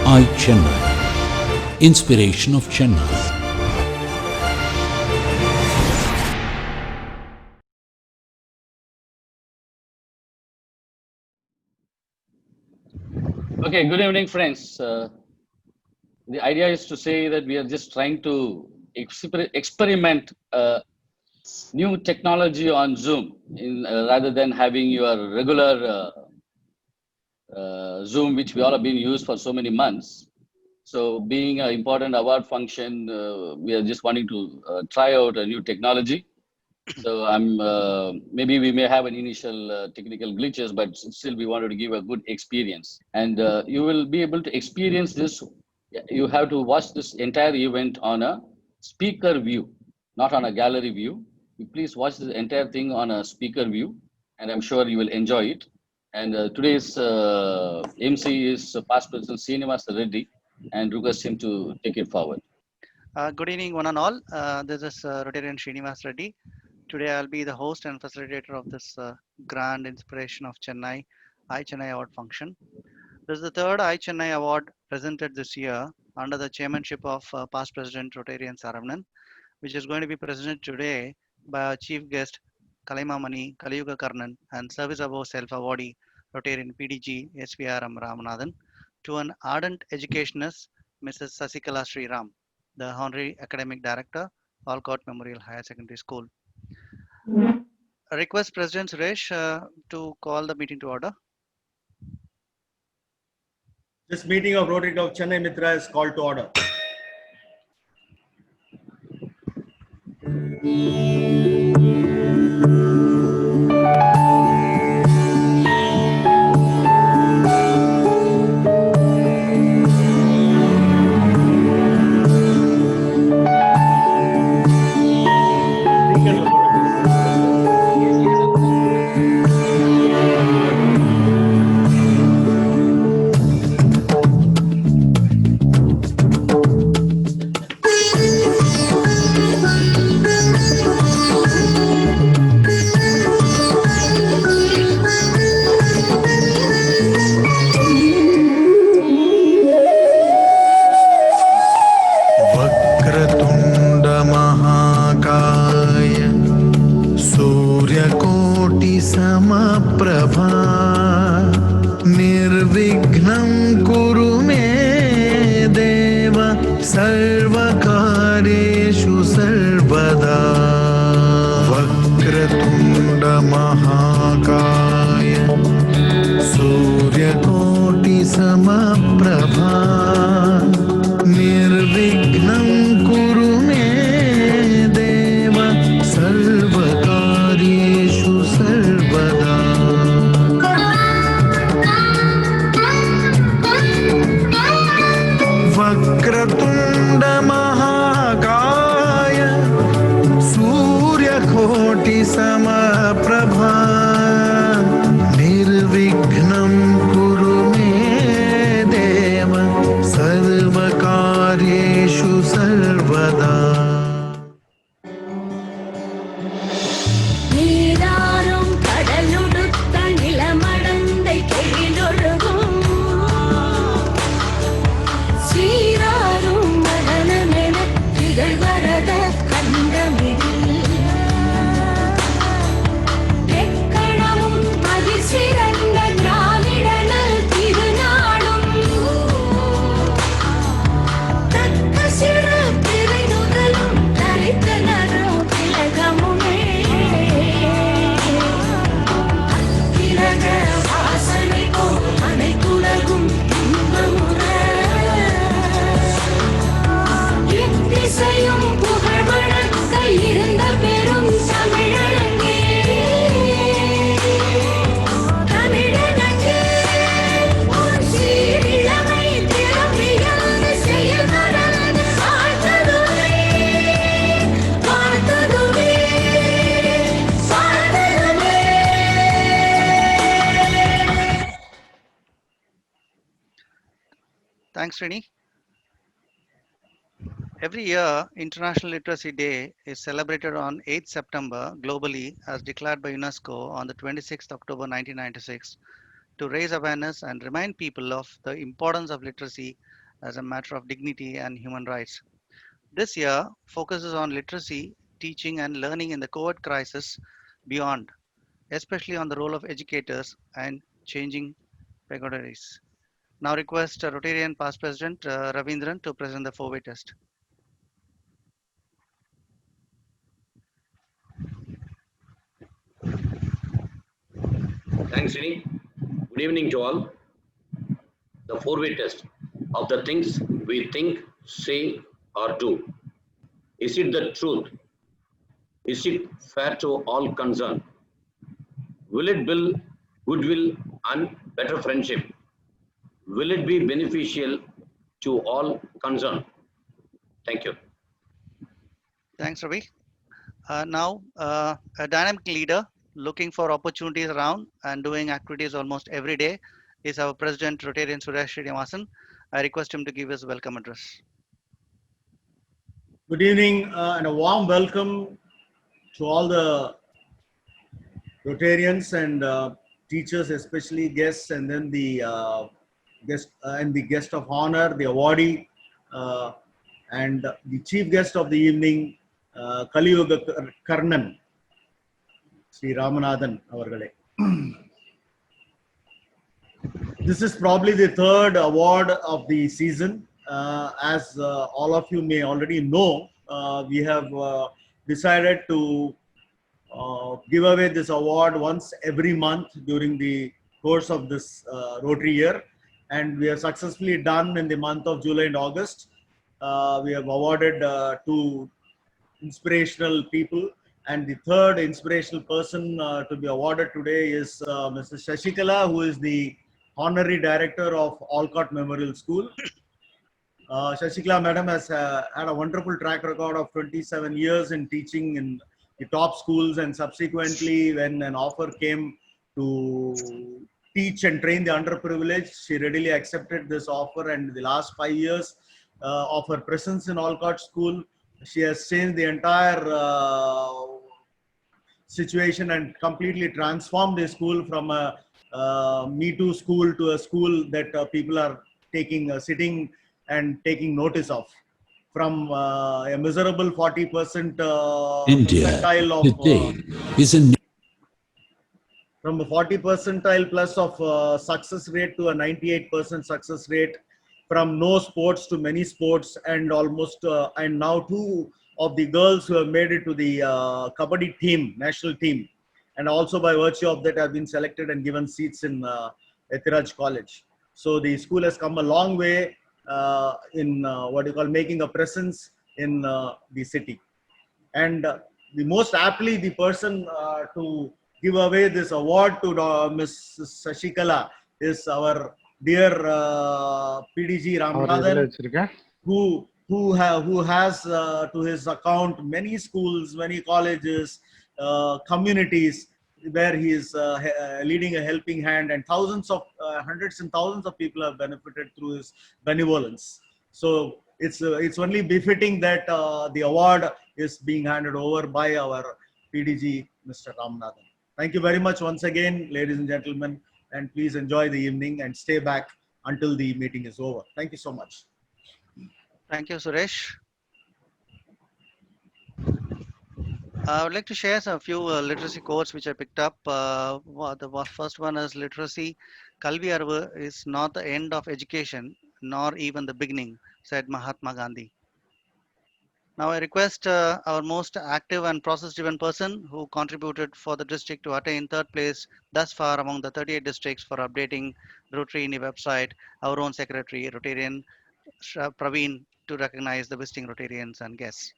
iChennai, inspiration of Chennai. Okay, good evening, friends. The idea is to say that we are just trying to experiment new technology on Zoom rather than having your regular Zoom, which we all have been used for so many months. So, being an important award function, we are just wanting to try out a new technology. So, maybe we may have an initial technical glitches, but still we wanted to give a good experience. And you will be able to experience this. You have to watch this entire event on a speaker view, not on a gallery view. You please watch the entire thing on a speaker view, and I'm sure you will enjoy it. And today's MC is past president Srinivas Reddy, and request him to take it forward. Good evening, one and all. This is Rotarian Srinivas Reddy. Today, I'll be the host and facilitator of this grand inspiration of Chennai iChennai Award function. This is the third iChennai Award presented this year under the chairmanship of past President Rotarian Saravanan, which is going to be presented today by our chief guest Kalaimamani Kaliyuga Karnan and Service Above Self Awardee Rotarian PDG SVRM Ramanathan to an ardent educationist Mrs. Sasikala Sriram, the Honorary Academic Director, Walcott Memorial Higher Secondary School. I request President Suresh to call the meeting to order. This meeting of Rotary Club Chennai Mitra is called to order. समप्रभा निर्विघ्नं कुरु मे देव सर्वकार्येषु सर्वदा वक्रतुण्ड महाकाय सूर्यकोटि समप्रभा निर्विघ्नं कुरु मे देव सर्वकार्येषु सर्वदा वक्रतुण्ड महाकाय सूर्यकोटि समप्रभा निर्विघ्नं कुरु मे देव सर्वकार्येषु सर्वदा Thanks, Rini. Every year, International Literacy Day is celebrated on 8th September globally as declared by UNESCO on the 26th October 1996 to raise awareness and remind people of the importance of literacy as a matter of dignity and human rights. This year focuses on literacy, teaching, and learning in the COVID crisis beyond, especially on the role of educators and changing pedagogies. Now request Rotarian past President Ravindran to present the 4-way test. Thanks, Srini. Good evening to all. The 4-way test of the things we think, say, or do. Is it the truth? Is it fair to all concerned? Will it build goodwill and better friendship? Will it be beneficial to all concerned? Thank you. Thanks, Ravi. Now, a dynamic leader looking for opportunities around and doing activities almost every day is our President Rotarian Suresh Srinivasan. I request him to give his welcome address. Good evening and a warm welcome to all the Rotarians and teachers, especially guests, and then the guest of honor, the awardee, and the chief guest of the evening, Kaliyuga Karnan, Sri Ramanathan avargale. This is probably the third award of the season. As all of you may already know, we have decided to give away this award once every month during the course of this Rotary year. And we have successfully done in the month of July and August. We have awarded 2 inspirational people. And the third inspirational person to be awarded today is Mr. Shashikala, who is the Honorary Director of Olcott Memorial School. Shashikala Madam has had a wonderful track record of 27 years in teaching in the top schools, and subsequently when an offer came to teach and train the underprivileged, she readily accepted this offer, and the last 5 years of her presence in Olcott School, she has changed the entire situation and completely transformed the school from a Me Too school to a school that people are taking, sitting and taking notice of. From a miserable 40% India percentile of today is a from a 40 percentile plus of success rate to a 98% success rate, from no sports to many sports, and almost and now 2 of the girls who have made it to the Kabaddi team, national team, and also by virtue of that have been selected and given seats in Ethiraj College. So the school has come a long way in what you call making a presence in the city. And the most aptly the person to give away this award to Ms. Shashikala is our dear PDG Ramanathan, who has to his account many schools, many colleges, communities where he is leading a helping hand, and thousands of hundreds and thousands of people have benefited through his benevolence. So it's only befitting that the award is being handed over by our PDG, Mr. Ramanathan. Thank you very much once again, ladies and gentlemen, and please enjoy the evening and stay back until the meeting is over. Thank you so much. Thank you, Suresh. I would like to share a few literacy quotes which I picked up. The first one is literacy. Kalvi Arvu is not the end of education, nor even the beginning, said Mahatma Gandhi. Now I request our most active and process-driven person who contributed for the district to attain 3rd place thus far among the 38 districts for updating Rotary in the website, our own secretary, Rotarian Praveen, to recognize the visiting Rotarians and guests.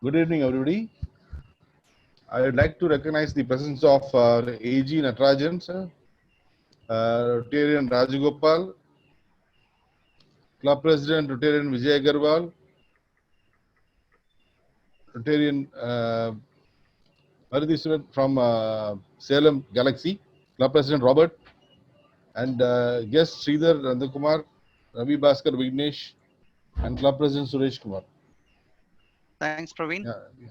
Good evening, everybody. I would like to recognize the presence of AG Natarajan, sir, Rotarian Rajagopal, Club President Rotarian Vijay Agarwal, Rotarian Maruti from Salem Galaxy, Club President Robert, and guest Sridhar Nandakumar, Ravi Bhaskar Vignesh, and Club President Suresh Kumar. Thanks, Praveen. Yeah.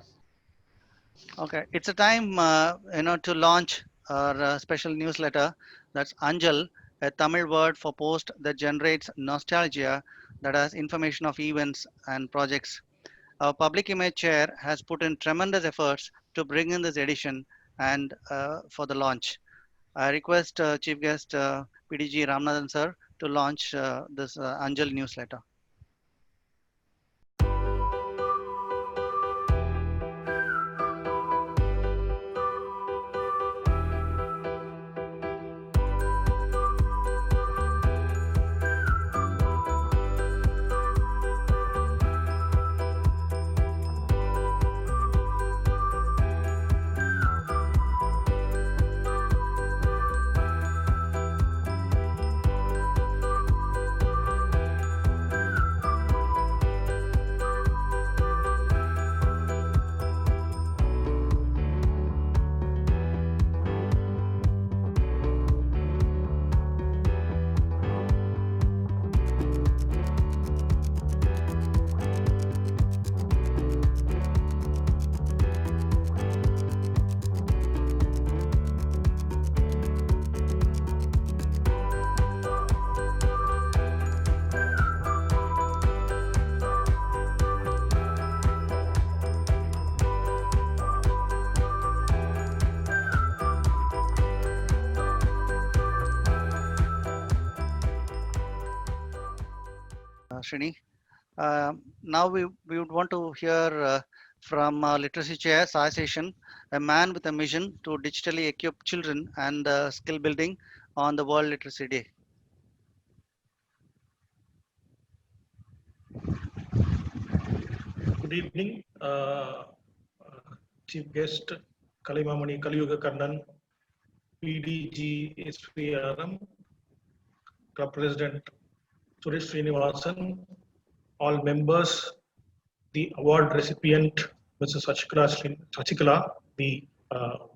Okay, it's a time to launch our special newsletter. That's Anjal, a Tamil word for post that generates nostalgia that has information of events and projects. Our public image chair has put in tremendous efforts to bring in this edition and for the launch. I request Chief Guest PDG Ramanathan sir to launch this Anjal newsletter. Srini. Now we would want to hear from Literacy Chair, Sai Session, a man with a mission to digitally equip children and skill building on the World Literacy Day. Good evening, Chief Guest Kalimamani Kaliyuga Kannan, PDG SVRM, Club President Suresh Srinivasan, all members, the award recipient Mrs. Sachikala, the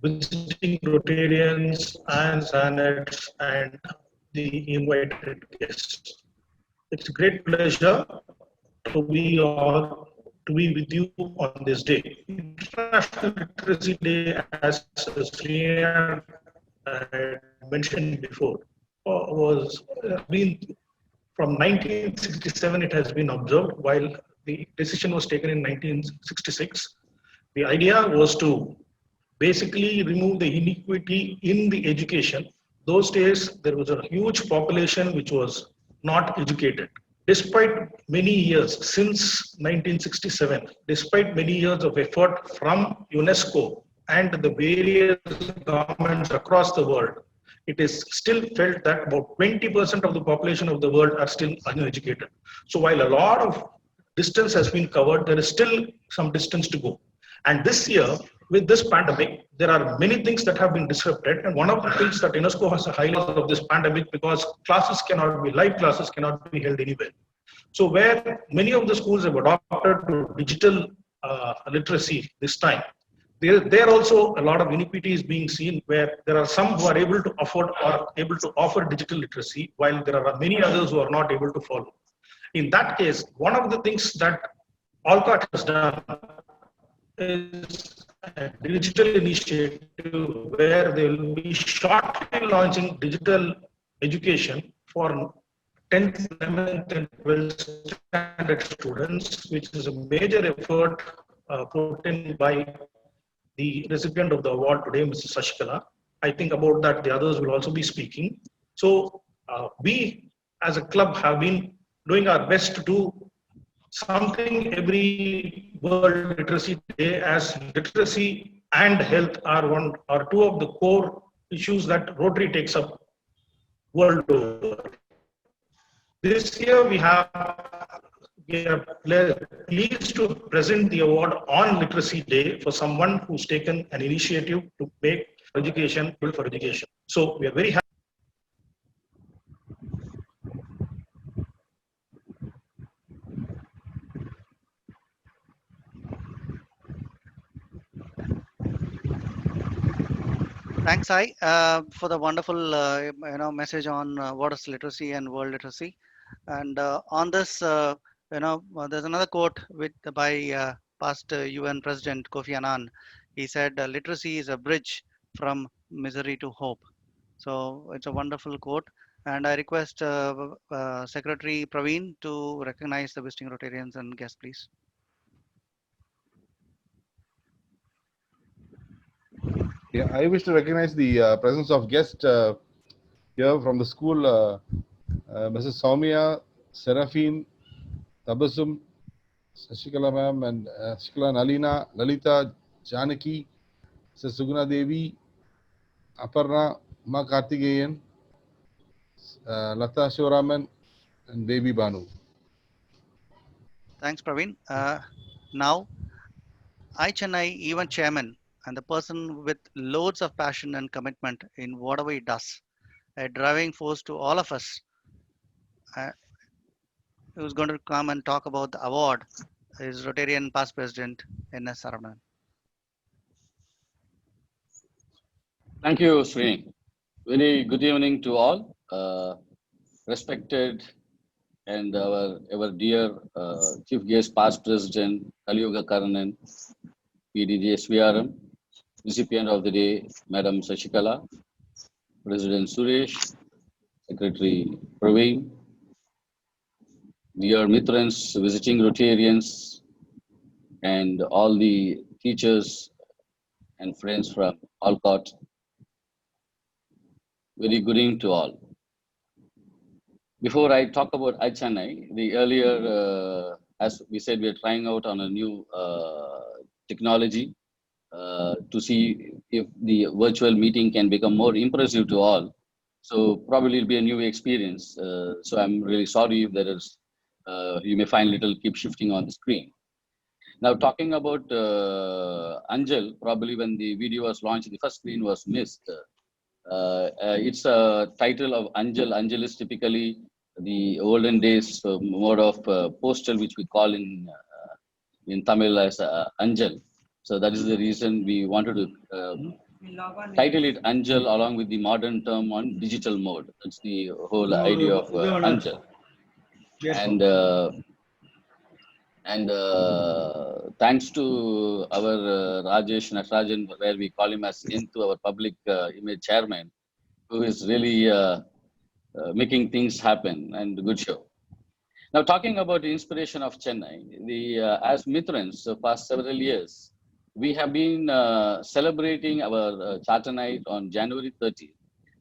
visiting Rotarians and Zanets, and the invited guests. It's a great pleasure to be with you on this day. International Literacy Day, as Srinath mentioned before, was been from 1967. It has been observed, while the decision was taken in 1966. The idea was to basically remove the inequity in the education. Those days, there was a huge population which was not educated. Despite many years, since 1967, despite many years of effort from UNESCO and the various governments across the world, it is still felt that about 20% of the population of the world are still uneducated. So while a lot of distance has been covered, there is still some distance to go. And this year, with this pandemic, there are many things that have been disrupted. And one of the things that UNESCO has highlighted of this pandemic, because live classes cannot be held anywhere. So where many of the schools have adopted to digital literacy this time, there also a lot of inequity is being seen, where there are some who are able to afford or able to offer digital literacy, while there are many others who are not able to follow. In that case, one of the things that Olcott has done is a digital initiative where they will be shortly launching digital education for 10th, 11th, and 12th standard students, which is a major effort put in by the recipient of the award today, Mrs. Sachikala. I think about that the others will also be speaking. So we as a club have been doing our best to do something every World Literacy Day, as literacy and health are two of the core issues that Rotary takes up world over. This year we are pleased to present the award on Literacy Day for someone who's taken an initiative to make education build for education. So we are very happy. Thanks, Sai, for the wonderful message on what is literacy and world literacy. And on this, there's another quote by past UN President Kofi Annan. He said, "Literacy is a bridge from misery to hope." So it's a wonderful quote. And I request Secretary Praveen to recognize the visiting Rotarians and guests, please. Yeah, I wish to recognize the presence of guests here from the school, Mrs. Soumya, Seraphine, Tabasum, Sashikala ma'am, and Shikala Nalina, Lalita, Janaki, Mrs. Suguna Devi, Aparna, Ma Karthikeyan, Lata Shivaraman, and Devi Banu. Thanks, Praveen. Now, iChennai event chairman and the person with loads of passion and commitment in whatever he does, a driving force to all of us, who's going to come and talk about the award is Rotarian past president N.S. Saravanan. Thank you, Srini. Very good evening to all. Respected and our dear Chief Guest, Past President Kaliyuga Karnan, PDG SVRM, recipient of the day, Madam Sashikala, President Suresh, Secretary Praveen, dear Mitrans, visiting Rotarians, and all the teachers and friends from Alcott. Very good evening to all. Before I talk about iChennai, the earlier, as we said, we are trying out on a new technology to see if the virtual meeting can become more impressive to all. So probably it'll be a new experience. So I'm really sorry if there is, you may find little keep shifting on the screen. Now talking about Anjal, probably when the video was launched, the first screen was missed. It's a title of Anjal. Anjal is typically the olden days mode of postal, which we call in Tamil as Anjal. So that is the reason we wanted to title it Anjal along with the modern term on digital mode. That's the whole idea of Anjal. And thanks to our Rajesh Natarajan, where we call him as into our public image chairman, who is really making things happen, and good show. Now talking about the inspiration of Chennai, as Mitrans, the past several years, we have been celebrating our Charter Night on January 30th.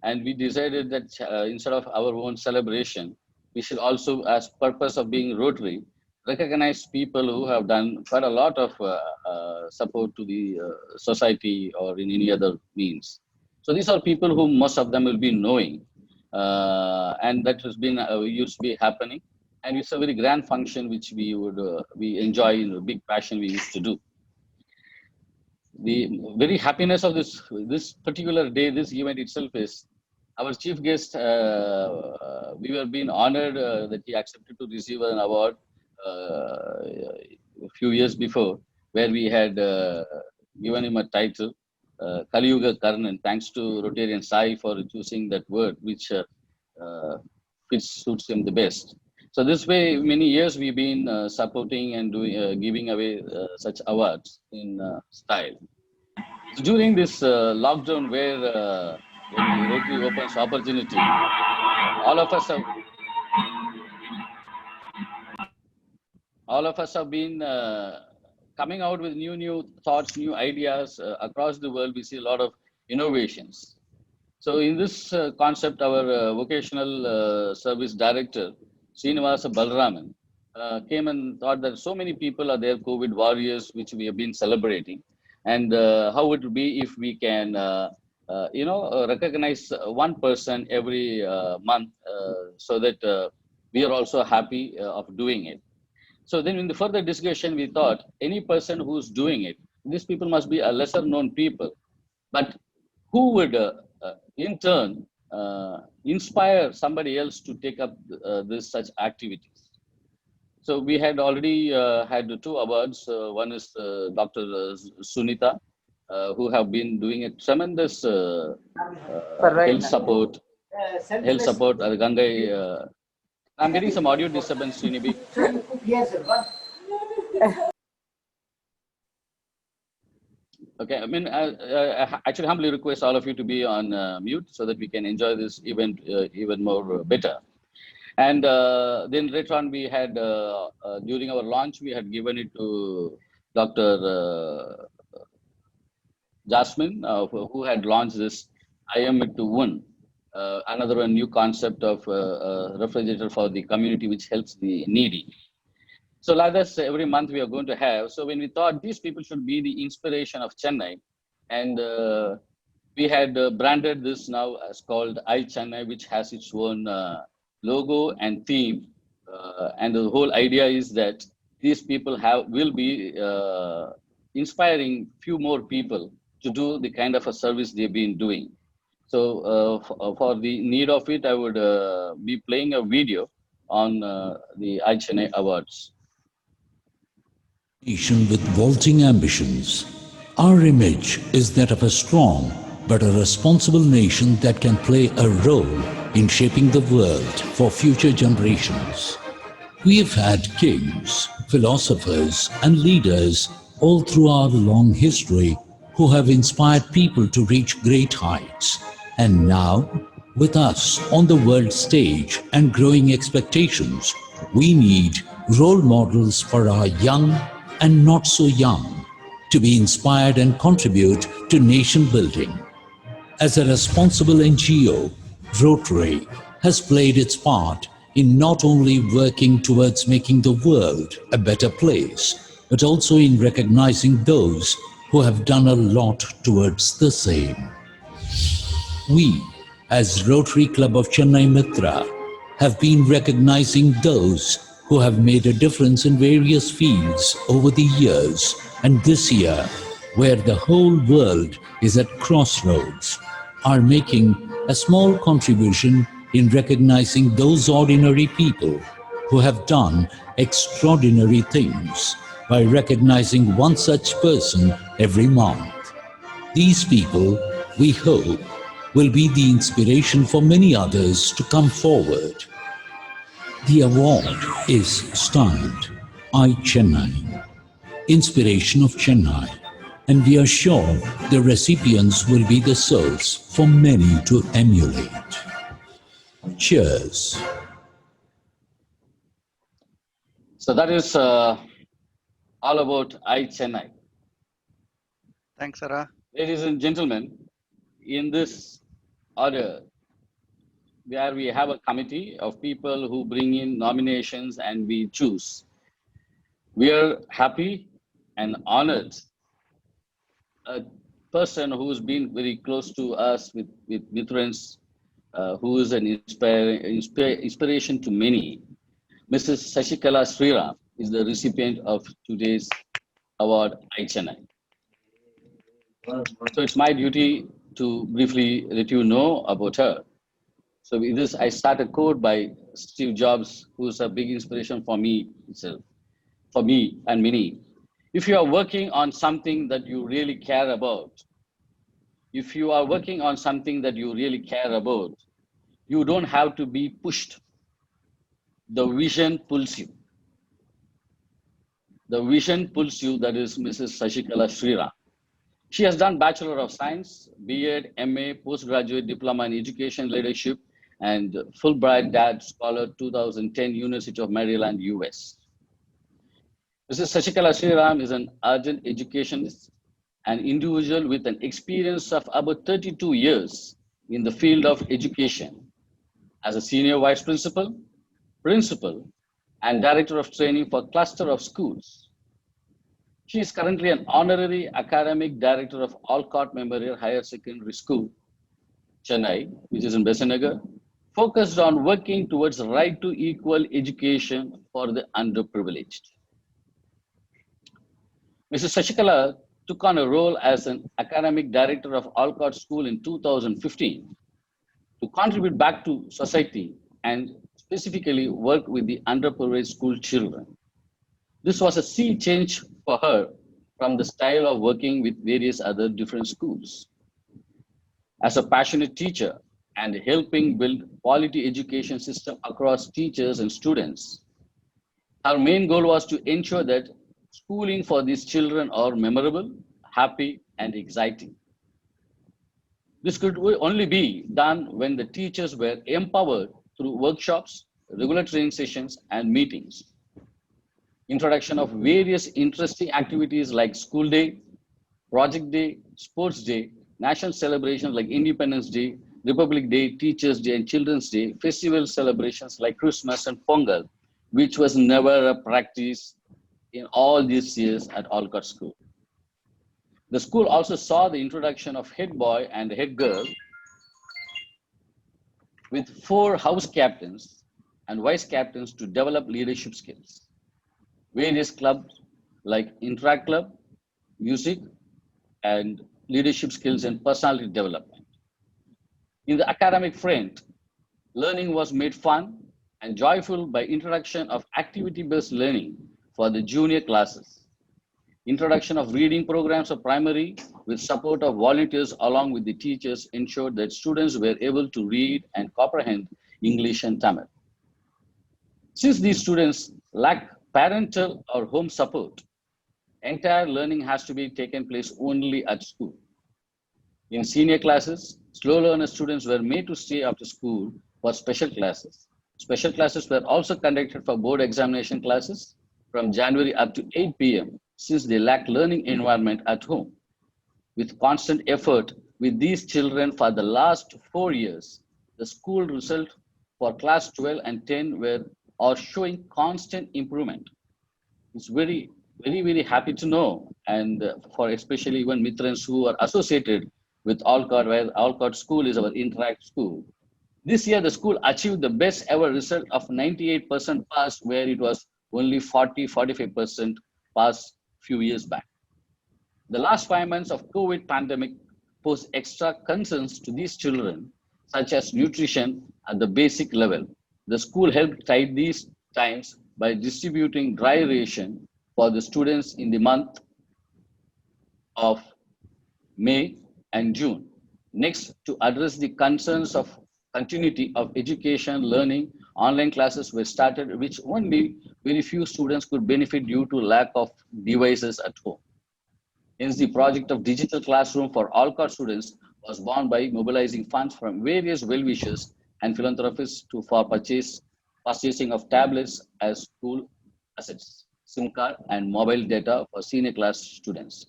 And we decided that instead of our own celebration, we should also, as purpose of being Rotary, recognize people who have done quite a lot of support to the society or in any other means. So these are people who most of them will be knowing, and that has been used to be happening. And it's a very grand function which we would we enjoy in a big passion we used to do. The very happiness of this particular day, this event itself is our chief guest. We were being honored that he accepted to receive an award a few years before, where we had given him a title, Kaliyuga Karnan, thanks to Rotarian Sai for choosing that word, which suits him the best. So this way, many years we've been supporting and doing, giving away such awards in style. So during this lockdown, where when Rotary opens opportunity, all of us have been coming out with new thoughts, new ideas. Across the world, we see a lot of innovations. So in this concept, our vocational service director, Srinivasa Balraman, came and thought that so many people are there, COVID warriors, which we have been celebrating. And how would it be if we can, recognize one person every month so that we are also happy of doing it. So then in the further discussion, we thought any person who's doing it, these people must be a lesser known people, but who would in turn inspire somebody else to take up such activities. So we had already had 2 awards. One is Dr. Sunita, who have been doing a tremendous health support at Gangai. I'm getting some audio disturbance, Srinibi. Okay, I mean, I actually humbly request all of you to be on mute so that we can enjoy this event even more better. And then later on, we had, during our launch, we had given it to Dr. Jasmine, who had launched this I am it to one, another one new concept of refrigerator for the community, which helps the needy. So like this, every month we are going to have. So when we thought these people should be the inspiration of Chennai, and we had branded this now as called I Chennai, which has its own logo and theme. And the whole idea is that these people will be inspiring few more people to do the kind of a service they've been doing. So for the need of it, I would be playing a video on the I Chennai Awards. Nation with vaulting ambitions. Our image is that of a strong but a responsible nation that can play a role in shaping the world for future generations. We have had kings, philosophers, and leaders all through our long history who have inspired people to reach great heights. And now, with us on the world stage and growing expectations, we need role models for our young and not so young to be inspired and contribute to nation building. As a responsible NGO, Rotary has played its part in not only working towards making the world a better place, but also in recognizing those who have done a lot towards the same. We, as Rotary Club of Chennai Mitra, have been recognizing those who have made a difference in various fields over the years, and this year, where the whole world is at crossroads, are making a small contribution in recognizing those ordinary people who have done extraordinary things by recognizing one such person every month. These people, we hope, will be the inspiration for many others to come forward. The award is styled I Chennai, Inspiration of Chennai, and we are sure the recipients will be the source for many to emulate. Cheers. So that is all about I Chennai. Thanks, Sarah. Ladies and gentlemen, in this order, where we have a committee of people who bring in nominations and we choose, we are happy and honored a person who's been very close to us with Mithrans, who is an inspiration to many. Mrs. Sashikala Sriram is the recipient of today's award, I Chennai. So it's my duty to briefly let you know about her. So with this, I start a quote by Steve Jobs, who's a big inspiration for me itself, for me and many. If you are working on something that you really care about, if you are working on something that you really care about, you don't have to be pushed. The vision pulls you. The vision pulls you, that is Mrs. Sashikala Sriram. She has done Bachelor of Science, B.Ed, M.A., Postgraduate Diploma in Education Leadership, and Fulbright Dad Scholar 2010, University of Maryland, US. Mrs. Sashikala Sriram is an ardent educationist, an individual with an experience of about 32 years in the field of education as a senior vice principal, and director of training for a cluster of schools. She is currently an honorary academic director of Alcott Memorial Higher Secondary School, Chennai, which is in Besanagar, focused on working towards right to equal education for the underprivileged. Mrs. Sashikala took on a role as an academic director of Alcott School in 2015 to contribute back to society and specifically work with the underprivileged school children. This was a sea change for her from the style of working with various other different schools. As a passionate teacher and helping build quality education system across teachers and students, her main goal was to ensure that schooling for these children are memorable, happy, and exciting. This could only be done when the teachers were empowered through workshops, regular training sessions, and meetings. Introduction of various interesting activities like school day, project day, sports day, national celebrations like Independence Day, Republic Day, Teachers Day, and Children's Day, festival celebrations like Christmas and Pongal, which was never a practice in all these years at Olcott School. The school also saw the introduction of head boy and head girl with 4 house captains and vice captains to develop leadership skills. Various clubs like Interact Club, music, and leadership skills and personality development. In the academic front, learning was made fun and joyful by introduction of activity-based learning for the junior classes. Introduction of reading programs of primary with support of volunteers along with the teachers ensured that students were able to read and comprehend English and Tamil. Since these students lack parental or home support, entire learning has to be taken place only at school. In senior classes, slow learner students were made to stay after school for special classes. Special classes were also conducted for board examination classes from January up to 8 p.m. since they lacked learning environment at home. With constant effort with these children for the last 4 years, the school result for class 12 and 10 are showing constant improvement. It's very happy to know, and for especially even Mitrans who are associated with Olcott, where Olcott School is our Interact school. This year, the school achieved the best ever result of 98% pass, where it was only 45% pass few years back. The last 5 months of COVID pandemic posed extra concerns to these children, such as nutrition at the basic level. The school helped tide these times by distributing dry ration for the students in the month of May and June. Next, to address the concerns of continuity of education, learning, online classes were started, which only very few students could benefit due to lack of devices at home. Hence, the project of digital classroom for Olcott students was born by mobilizing funds from various well-wishers and philanthropists for purchasing of tablets as school assets, SIM card, and mobile data for senior class students.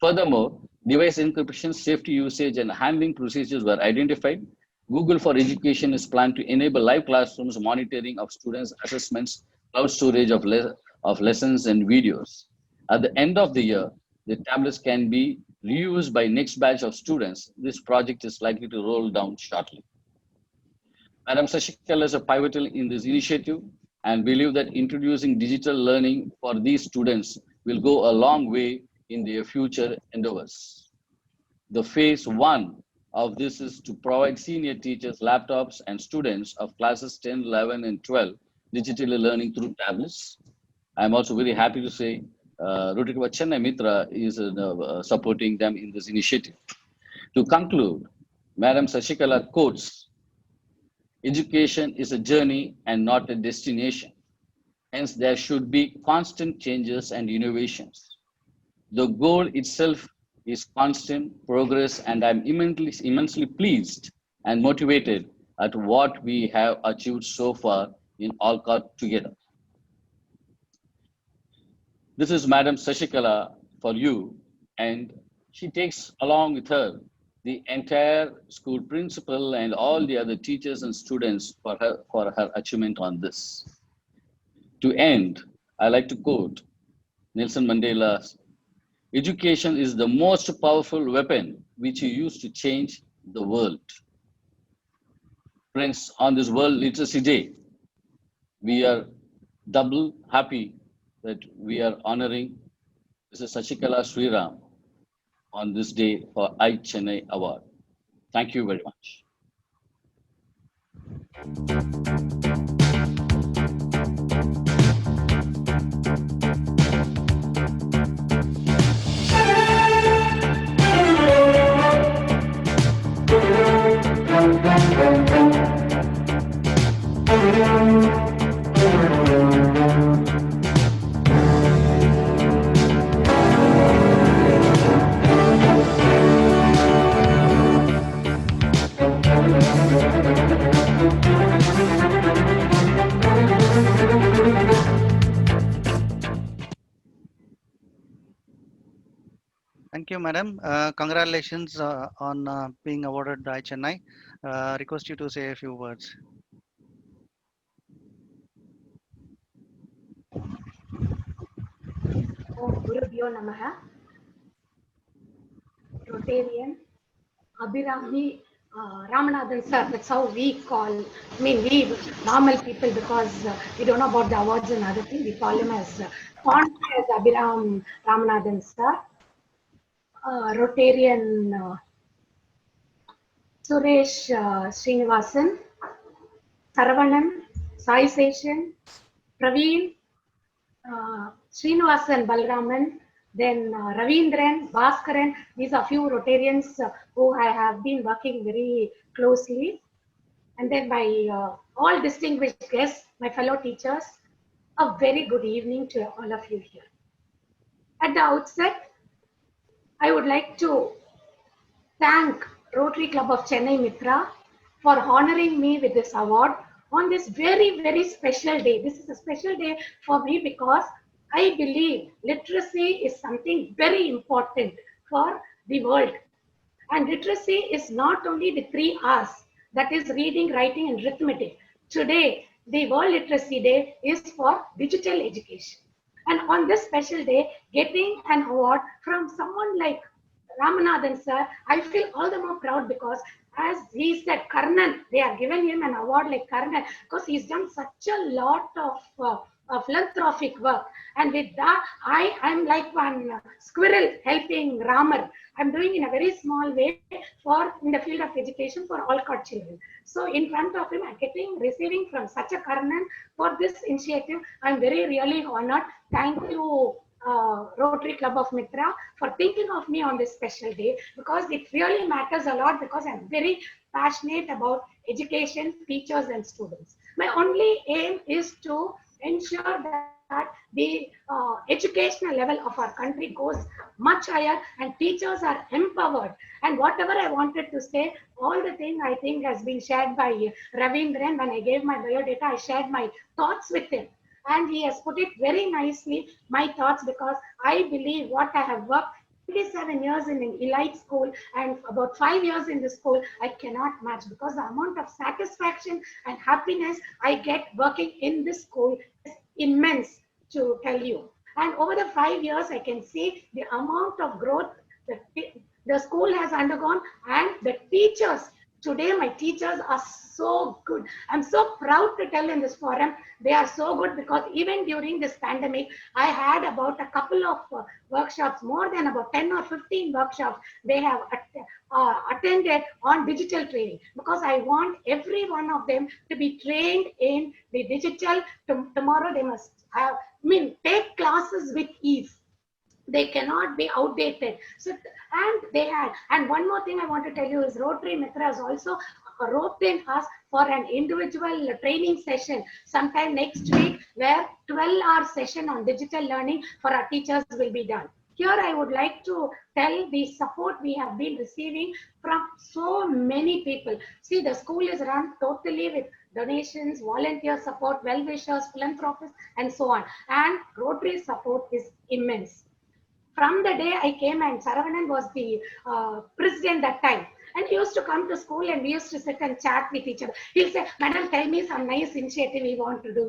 Furthermore, device encryption, safety usage, and handling procedures were identified. Google for Education is planned to enable live classrooms, monitoring of students' assessments, cloud storage of lessons and videos. At the end of the year, the tablets can be reused by next batch of students. This project is likely to roll down shortly. Madam Sashikala is a pivotal in this initiative and believe that introducing digital learning for these students will go a long way in their future endeavors. The phase 1 of this is to provide senior teachers laptops and students of classes 10, 11, and 12 digitally learning through tablets. I'm also very happy to say Rotary Club Chennai Mitra is supporting them in this initiative. To conclude, Madam Sashikala quotes, "Education is a journey and not a destination. Hence, there should be constant changes and innovations. The goal itself is constant progress, and I'm immensely pleased and motivated at what we have achieved so far in Olcott together." This is Madam Sashikala for you, and she takes along with her the entire school principal and all the other teachers and students for her achievement on this. To end, I like to quote Nelson Mandela's, "Education is the most powerful weapon which you use to change the world." Friends, on this World Literacy Day, we are double happy that we are honoring Mrs. Sashikala Sriram on this day for iChennai Award. Thank you very much. Thank you, madam. Congratulations on being awarded the iChennai. Request you to say a few words. Om Gurubhyo Namaha. Rotarian, Abhirami, Ramanathan sir, that's how we call, we normal people, because we don't know about the awards and other things, we call him as font as Abhiram Ramanathan sir. Rotarian Suresh Srinivasan, Saravanan, Sai Seshan, Praveen, Srinivasan Balraman, then Ravindran, Bhaskaran. These are few Rotarians who I have been working very closely. And then my all distinguished guests, my fellow teachers, a very good evening to all of you here. At the outset, I would like to thank Rotary Club of Chennai Mitra for honoring me with this award on this very, very special day. This is a special day for me because I believe literacy is something very important for the world. And literacy is not only the 3 R's, that is reading, writing, and arithmetic. Today, the World Literacy Day is for digital education. And on this special day, getting an award from someone like Ramanathan sir, I feel all the more proud because, as he said, Karnan, they are giving him an award like Karnan because he's done such a lot of philanthropic work. And with that, I'm like one squirrel helping Ramar. I'm doing in a very small way in the field of education for all caught children. So in front of him, I'm receiving from such a Karnan for this initiative. I'm really honored. Thank you, Rotary Club of Mitra, for thinking of me on this special day, because it really matters a lot, because I'm very passionate about education, teachers and students. My only aim is to ensure that the educational level of our country goes much higher and teachers are empowered. And whatever I wanted to say, all the thing I think has been shared by Ravindran. When I gave my biodata, I shared my thoughts with him. And he has put it very nicely, my thoughts, because I believe what I have worked 27 years in an elite school and about 5 years in the school, I cannot match, because the amount of satisfaction and happiness I get working in this school is immense, to tell you. And over the 5 years, I can see the amount of growth that the school has undergone, and the teachers. Today, my teachers are so good. I'm so proud to tell in this forum, they are so good, because even during this pandemic, I had about a couple of workshops, more than about 10 or 15 workshops they have attended on digital training, because I want every one of them to be trained in the digital. Tomorrow they must have, take classes with ease. They cannot be outdated. So, and they had, and one more thing I want to tell you is Rotary Mitra has also roped in us for an individual training session sometime next week, where 12-hour session on digital learning for our teachers will be done. Here I would like to tell the support we have been receiving from so many people. See, the school is run totally with donations, volunteer support, well-wishers, philanthropists, and so on. And Rotary support is immense. From the day I came, and Saravanan was the president that time, and he used to come to school and we used to sit and chat with each other. He'll say, "Madam, tell me some nice initiative we want to do,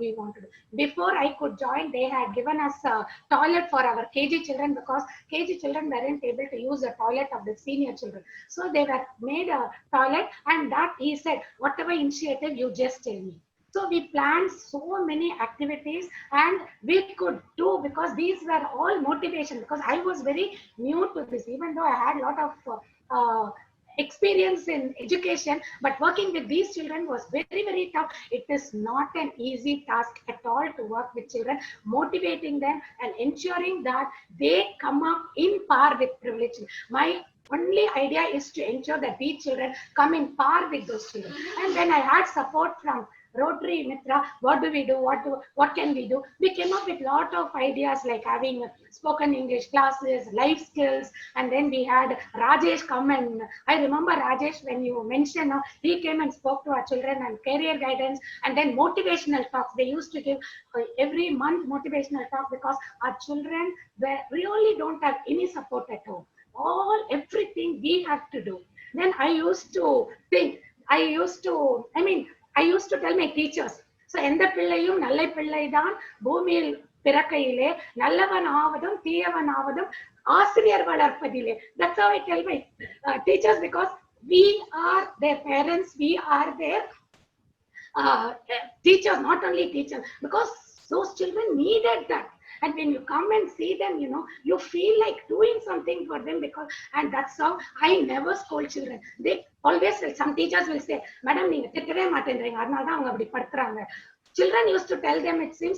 Before I could join, they had given us a toilet for our KG children, because KG children weren't able to use the toilet of the senior children. So they were made a toilet, and that he said, whatever initiative you just tell me. So we planned so many activities, and we could do, because these were all motivation, because I was very new to this, even though I had a lot of experience in education, but working with these children was very, very tough. It is not an easy task at all to work with children, motivating them and ensuring that they come up in par with privilege. My only idea is to ensure that these children come in par with those children. And when I had support from Rotary Mitra, what do we do? What can we do? We came up with a lot of ideas, like having spoken English classes, life skills, and then we had Rajesh come, and I remember Rajesh, when you mentioned, he came and spoke to our children, and career guidance, and then motivational talks. They used to give every month motivational talk, because our children really don't have any support at home. everything we have to do. Then I used to think, I used to tell my teachers, so எந்த பிள்ளையும் நல்ல பிள்ளைதான் பூமியில் பிறக்கையிலே நல்லவன் ஆவதும் தீயவன் ஆவதும் ஆசிரியர் வளர்ப்பதிலே. That's how I tell my teachers, because we are their parents, we are their teachers, not only teachers, because those children needed that. And when you come and see them, you feel like doing something for them, because, and that's how I never scold children. They always, some teachers will say, Madam, நீங்க திட்டவே மாட்டேன்றீங்க, அதனால தான் அவங்க அப்படி படுத்துறாங்க. Children used to tell them, it seems,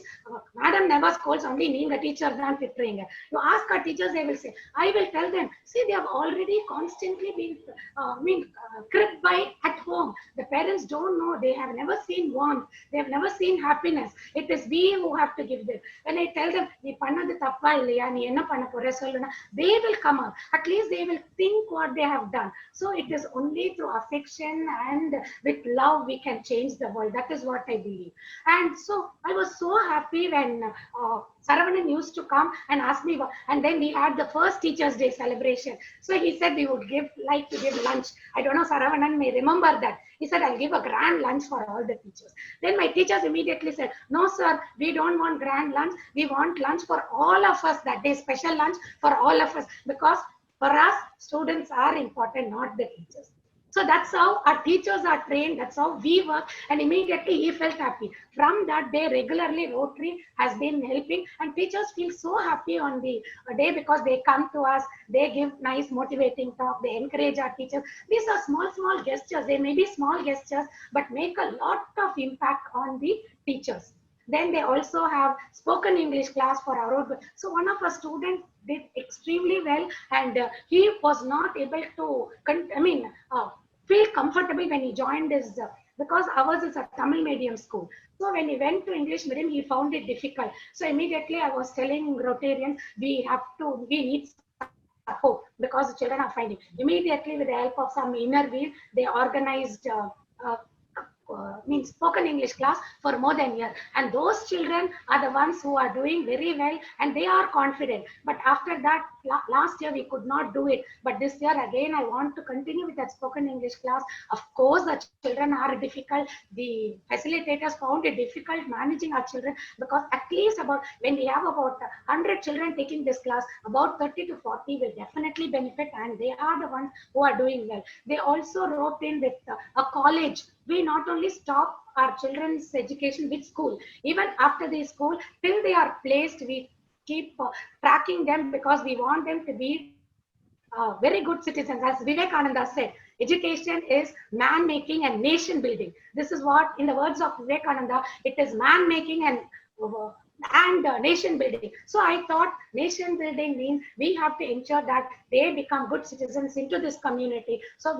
Madam never scolds, only நீங்க teacher தான் திட்டுறீங்க. You ask our teachers, they will say, I will tell them, see, they have already constantly been cribbed by at home. The parents don't know, they have never seen warmth, they have never seen happiness. It is we who have to give them. When I tell them, நீ பண்ணது தப்பா இல்லையா, நீ என்ன பண்ண போற சொல்லுனா, they will come out. At least they will think what they have done. So it is only through affection and with love we can change the world. That is what I believe. And so I was so happy when Saravanan used to come and ask me, and then we had the first Teachers' Day celebration. So he said we would like to give lunch. I don't know, Saravanan may remember that. He said, I'll give a grand lunch for all the teachers. Then my teachers immediately said, no, sir, we don't want grand lunch. We want lunch for all of us that day, special lunch for all of us. Because for us, students are important, not the teachers. So that's how our teachers are trained, that's how we work, and immediately he felt happy. From that day, regularly Rotary has been helping, and teachers feel so happy on the day because they come to us, they give nice motivating talk, they encourage our teachers. These are small gestures. They may be small gestures, but make a lot of impact on the teachers. Then they also have spoken English class for our own. So one of our students did extremely well, and he was not able to, feel comfortable when he joined his, because ours is a Tamil medium school. So when he went to English medium, he found it difficult. So immediately I was telling Rotarians, we need support because the children are finding. Immediately with the help of some inner wheel, they organized spoken English class for more than a year, and those children are the ones who are doing very well and they are confident. But after that, last year we could not do it, but this year again I want to continue with that spoken English class. Of course the children are difficult, the facilitators found it difficult managing our children, because at least when we have about 100 children taking this class, about 30 to 40 will definitely benefit, and they are the ones who are doing well. They also wrote in with a college. We not only stop our children's education with school, even after the school, till they are placed, we keep tracking them, because we want them to be very good citizens. As Vivekananda said, education is man-making and nation-building. This is what, in the words of Vivekananda, it is man-making and nation building. So I thought nation building means we have to ensure that they become good citizens into this community. So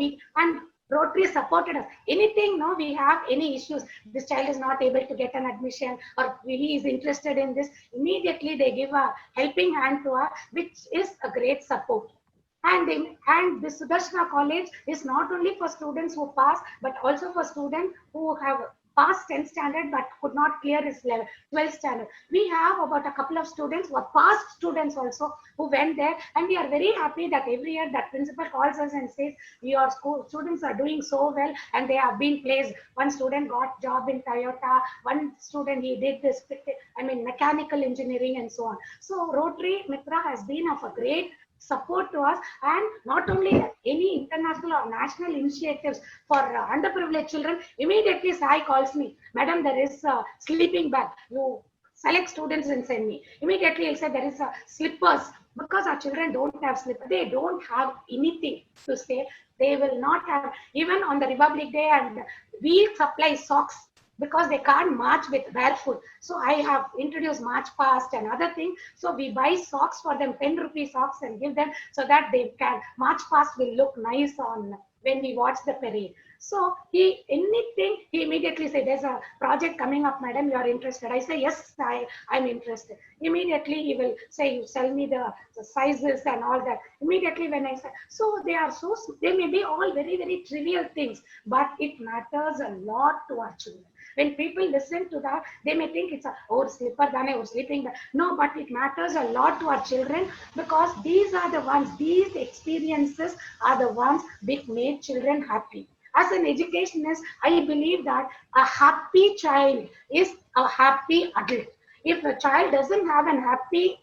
Rotary supported us. Anything, we have any issues, this child is not able to get an admission, or he is interested in this, immediately they give a helping hand to us, which is a great support. And the Sudarshana College is not only for students who pass, but also for students who have passed 10th standard but could not clear his 12th standard. We have about a couple of students who are past students also who went there, and we are very happy that every year that principal calls us and says, your school students are doing so well and they have been placed. One student got job in Toyota, one student he did this, mechanical engineering and so on. So Rotary Mitra has been of a great support to us, and not only that, any international or national initiatives for underprivileged children, immediately Sai calls me, Madam, there is a sleeping bag, you select students and send me. Immediately he'll say there is a slippers, because our children don't have slippers, they don't have anything to say, they will not have, even on the Republic Day, and we supply socks, because they can't march with barefoot. So I have introduced March Past and other things. So we buy socks for them, 10 rupee socks, and give them so that they can, March Past will look nice on when we watch the parade. So he immediately say, there's a project coming up, madam, you are interested. I say, yes, I'm interested. Immediately he will say, you tell me the sizes and all that. Immediately when I say, so they may be all very, very trivial things, but it matters a lot to our children. When people listen to that, they may think it's slipper done or sleeping. No, but it matters a lot to our children, because these are the ones, these experiences are the ones that make children happy. As an educationist, I believe that a happy child is a happy adult. If a child doesn't have an happy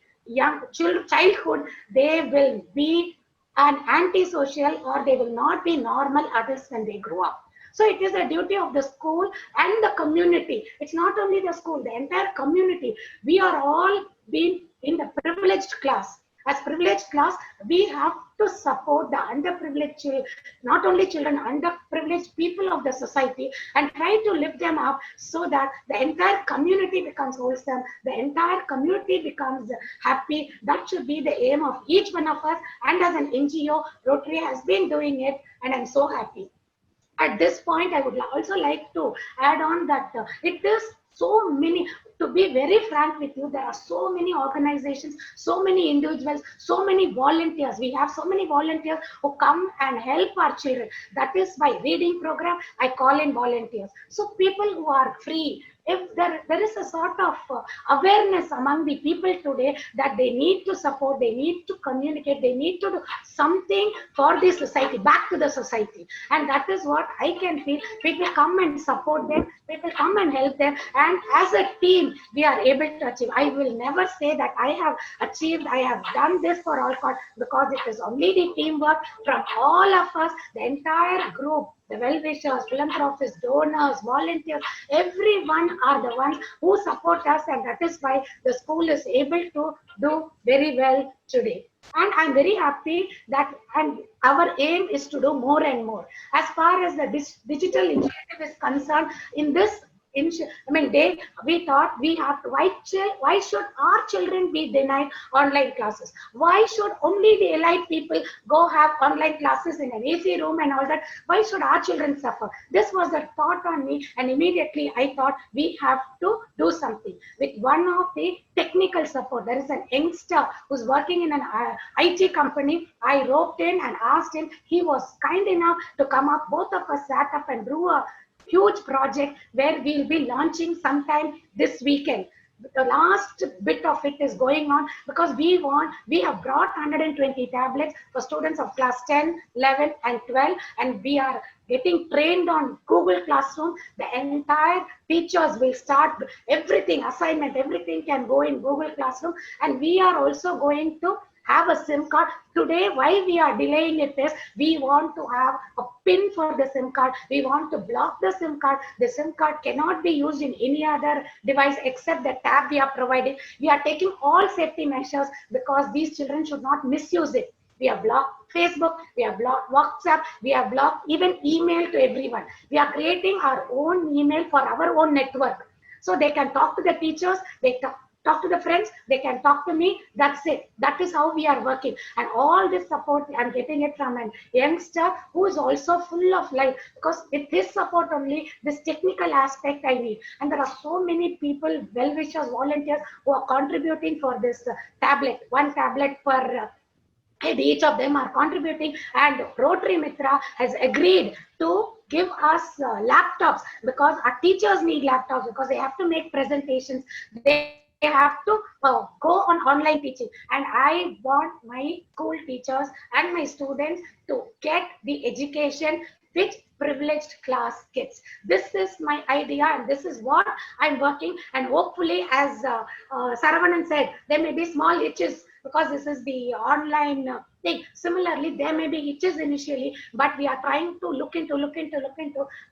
childhood, they will be an antisocial, or they will not be normal adults when they grow up. So it is the duty of the school and the community. It's not only the school, the entire community. We are all being in the privileged class. As privileged class, we have to support the underprivileged children, not only children, underprivileged people of the society, and try to lift them up so that the entire community becomes wholesome, the entire community becomes happy. That should be the aim of each one of us. And as an NGO, Rotary has been doing it, and I'm so happy. At this point, I would also like to add on that it is so many, to be very frank with you, there are so many organizations, so many individuals, so many volunteers. We have so many volunteers who come and help our children. That is by reading program, I call in volunteers. So people who are free, if there is a sort of awareness among the people today that they need to support, they need to communicate, they need to do something for the society, back to the society. And that is what I can feel. People come and support them, people come and help them, and as a team, we are able to achieve. I will never say that I have achieved, I have done this for all cause, because it is only the teamwork from all of us, the entire group, the well-wishers, philanthropists, donors, volunteers, everyone are the ones who support us, and that is why the school is able to do very well today. And I'm very happy that, and our aim is to do more and more. As far as the digital initiative is concerned, in this we thought we have to, why should our children be denied online classes? Why should only the elite people go have online classes in an AC room and all that? Why should our children suffer? This was the thought on me, and immediately I thought we have to do something. With one of the technical support, there is an youngster who's working in an IT company. I roped in and asked him. He was kind enough to come up. Both of us sat up and drew a huge project where we'll be launching sometime this weekend. The last bit of it is going on, because we have brought 120 tablets for students of class 10, 11 and 12, and we are getting trained on Google Classroom. The entire teachers will start everything, assignment, everything can go in Google Classroom, and we are also going to have a SIM card. Today, why we are delaying it is we want to have a pin for the SIM card. We want to block the SIM card. The SIM card cannot be used in any other device except the tab we are providing. We are taking all safety measures because these children should not misuse it. We have blocked Facebook, we have blocked WhatsApp, we have blocked even email to everyone. We are creating our own email for our own network. So they can talk to the teachers, they talk to the friends, they can talk to me. That's it. That is how we are working. And all this support, I'm getting it from a youngster who is also full of life, because with his support only, this technical aspect I need. And there are so many people, well-wishers, volunteers who are contributing for this tablet, one tablet per each of them are contributing, and Rotary Mitra has agreed to give us laptops, because our teachers need laptops, because they have to make presentations. They have to go on online teaching, and I want my school teachers and my students to get the education which privileged class kids. This is my idea, and this is what I'm working. And hopefully, as Saravanan said, there may be small hitches because this is the online thing. Similarly, there may be hitches initially, but we are trying to look into.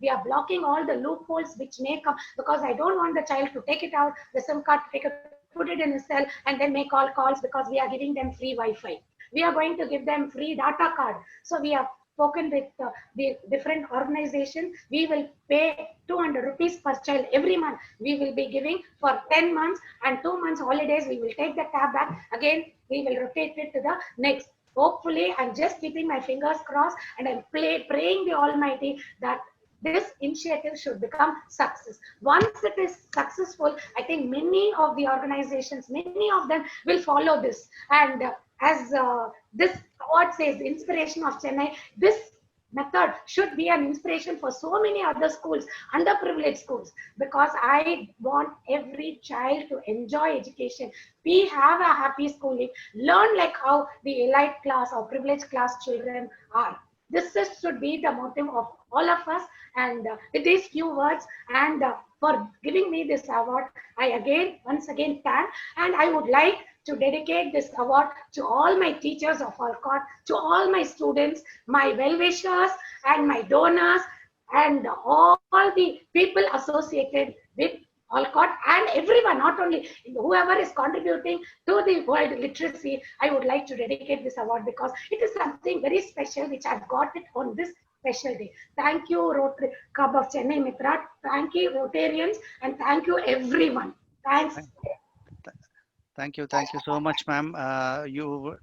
We are blocking all the loopholes which may come, because I don't want the child to take it out, the SIM card, put it in a cell, and then make all calls, because we are giving them free Wi-Fi. We are going to give them free data card. So we have spoken with the different organizations. We will pay 200 rupees per child every month. We will be giving for 10 months, and 2 months holidays. We will take the tab back. Again, we will rotate it to the next. Hopefully, I'm just keeping my fingers crossed, and I'm praying the Almighty that this initiative should become success. Once it is successful, I think many of the organizations, many of them will follow this. And as this award says, the inspiration of Chennai, this method should be an inspiration for so many other schools, underprivileged schools, because I want every child to enjoy education. We have a happy schooling, learn like how the elite class or privileged class children are. Should be the motive of all of us. And with these few words, and for giving me this award, I once again thank, and I would like to dedicate this award to all my teachers of Olcott, to all my students, my well-wishers and my donors, and all the people associated with Olcott, and everyone, not only whoever is contributing to the world literacy. I would like to dedicate this award because it is something very special which I've got it on this special day. Thank you, Rotary Club of Chennai Mitra. Thank you, Rotarians, and thank you, everyone. Thanks. Thank you so much, ma'am. You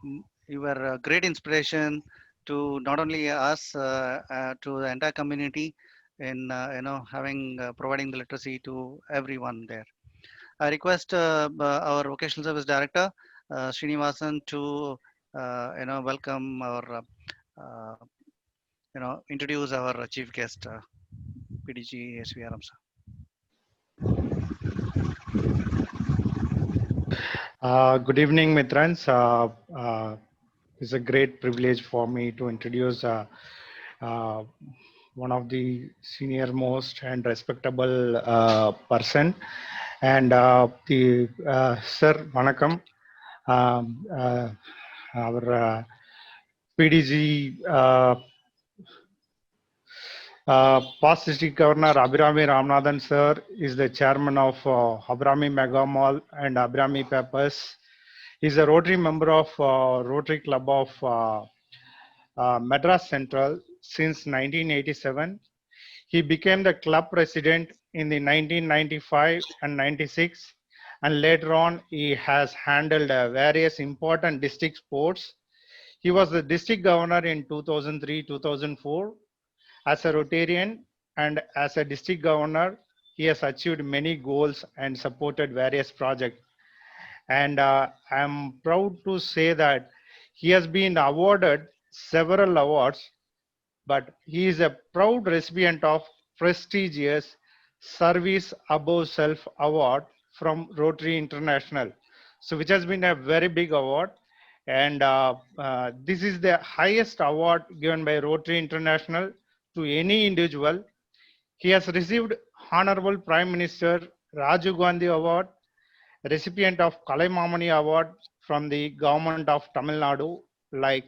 were a great inspiration to not only us, to the entire community in providing the literacy to everyone there. I request our vocational service director, Srinivasan, to welcome or introduce our chief guest, PDG SVRM sir. Good evening, Mitrans. It's a great privilege for me to introduce one of the senior most and respectable person. And sir, Vanakkam, our PDG past district governor Abhirami Ramanathan sir is the chairman of Abhirami Mega Mall and Abhirami Papers. He's a Rotary member of Rotary Club of Madras Central since 1987. He became the club president in the 1995 and 96, and later on he has handled various important district sports. He was the district governor in 2003-2004. As a Rotarian and as a district governor, he has achieved many goals and supported various projects. And I'm proud to say that he has been awarded several awards, but he is a proud recipient of prestigious Service Above Self Award from Rotary International, so which has been a very big award. And this is the highest award given by Rotary International to any individual. He has received Honorable Prime Minister Rajiv Gandhi Award, recipient of Kalaimamani Award from the Government of Tamil Nadu, like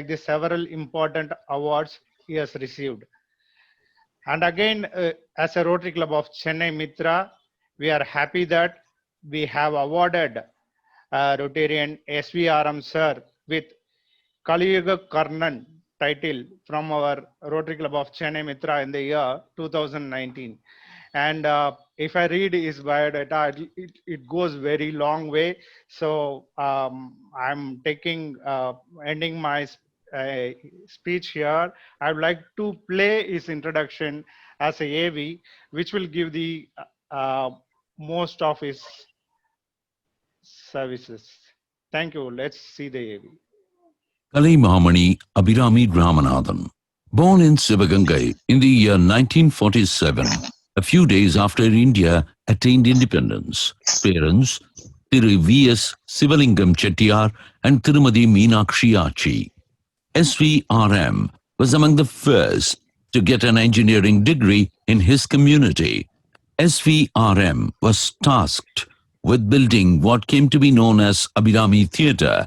the several important awards he has received. And again, as a Rotary Club of Chennai Mitra, we are happy that we have awarded Rotarian SVRM sir with Kaliyuga Karnan title from our Rotary Club of Chennai Mitra in the year 2019. And if I read his biodata, it goes very long way. So I'm ending my speech here. I would like to play his introduction as a AV, which will give the most of his services. Thank you. Let's see the AV. Kalaimamani Abhirami Ramanathan, born in Sivagangai in the year 1947, a few days after India attained independence. Parents, Thiru V.S. Sivalingam Chettiar and Tirumadi Meenakshi Achi. SVRM was among the first to get an engineering degree in his community. SVRM was tasked with building what came to be known as Abhirami Theatre.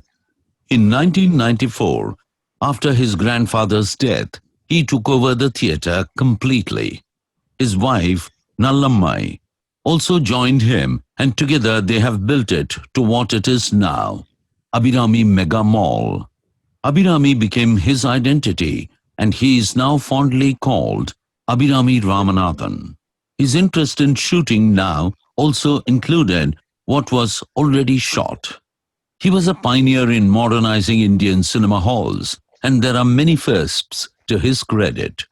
In 1994, after his grandfather's death, he took over the theatre completely. His wife, Nallammai, also joined him, and together they have built it to what it is now, Abhirami Mega Mall. Abhirami became his identity, and he is now fondly called Abhirami Ramanathan. His interest in shooting now also included what was already shot. He was a pioneer in modernizing Indian cinema halls, and there are many firsts to his credit.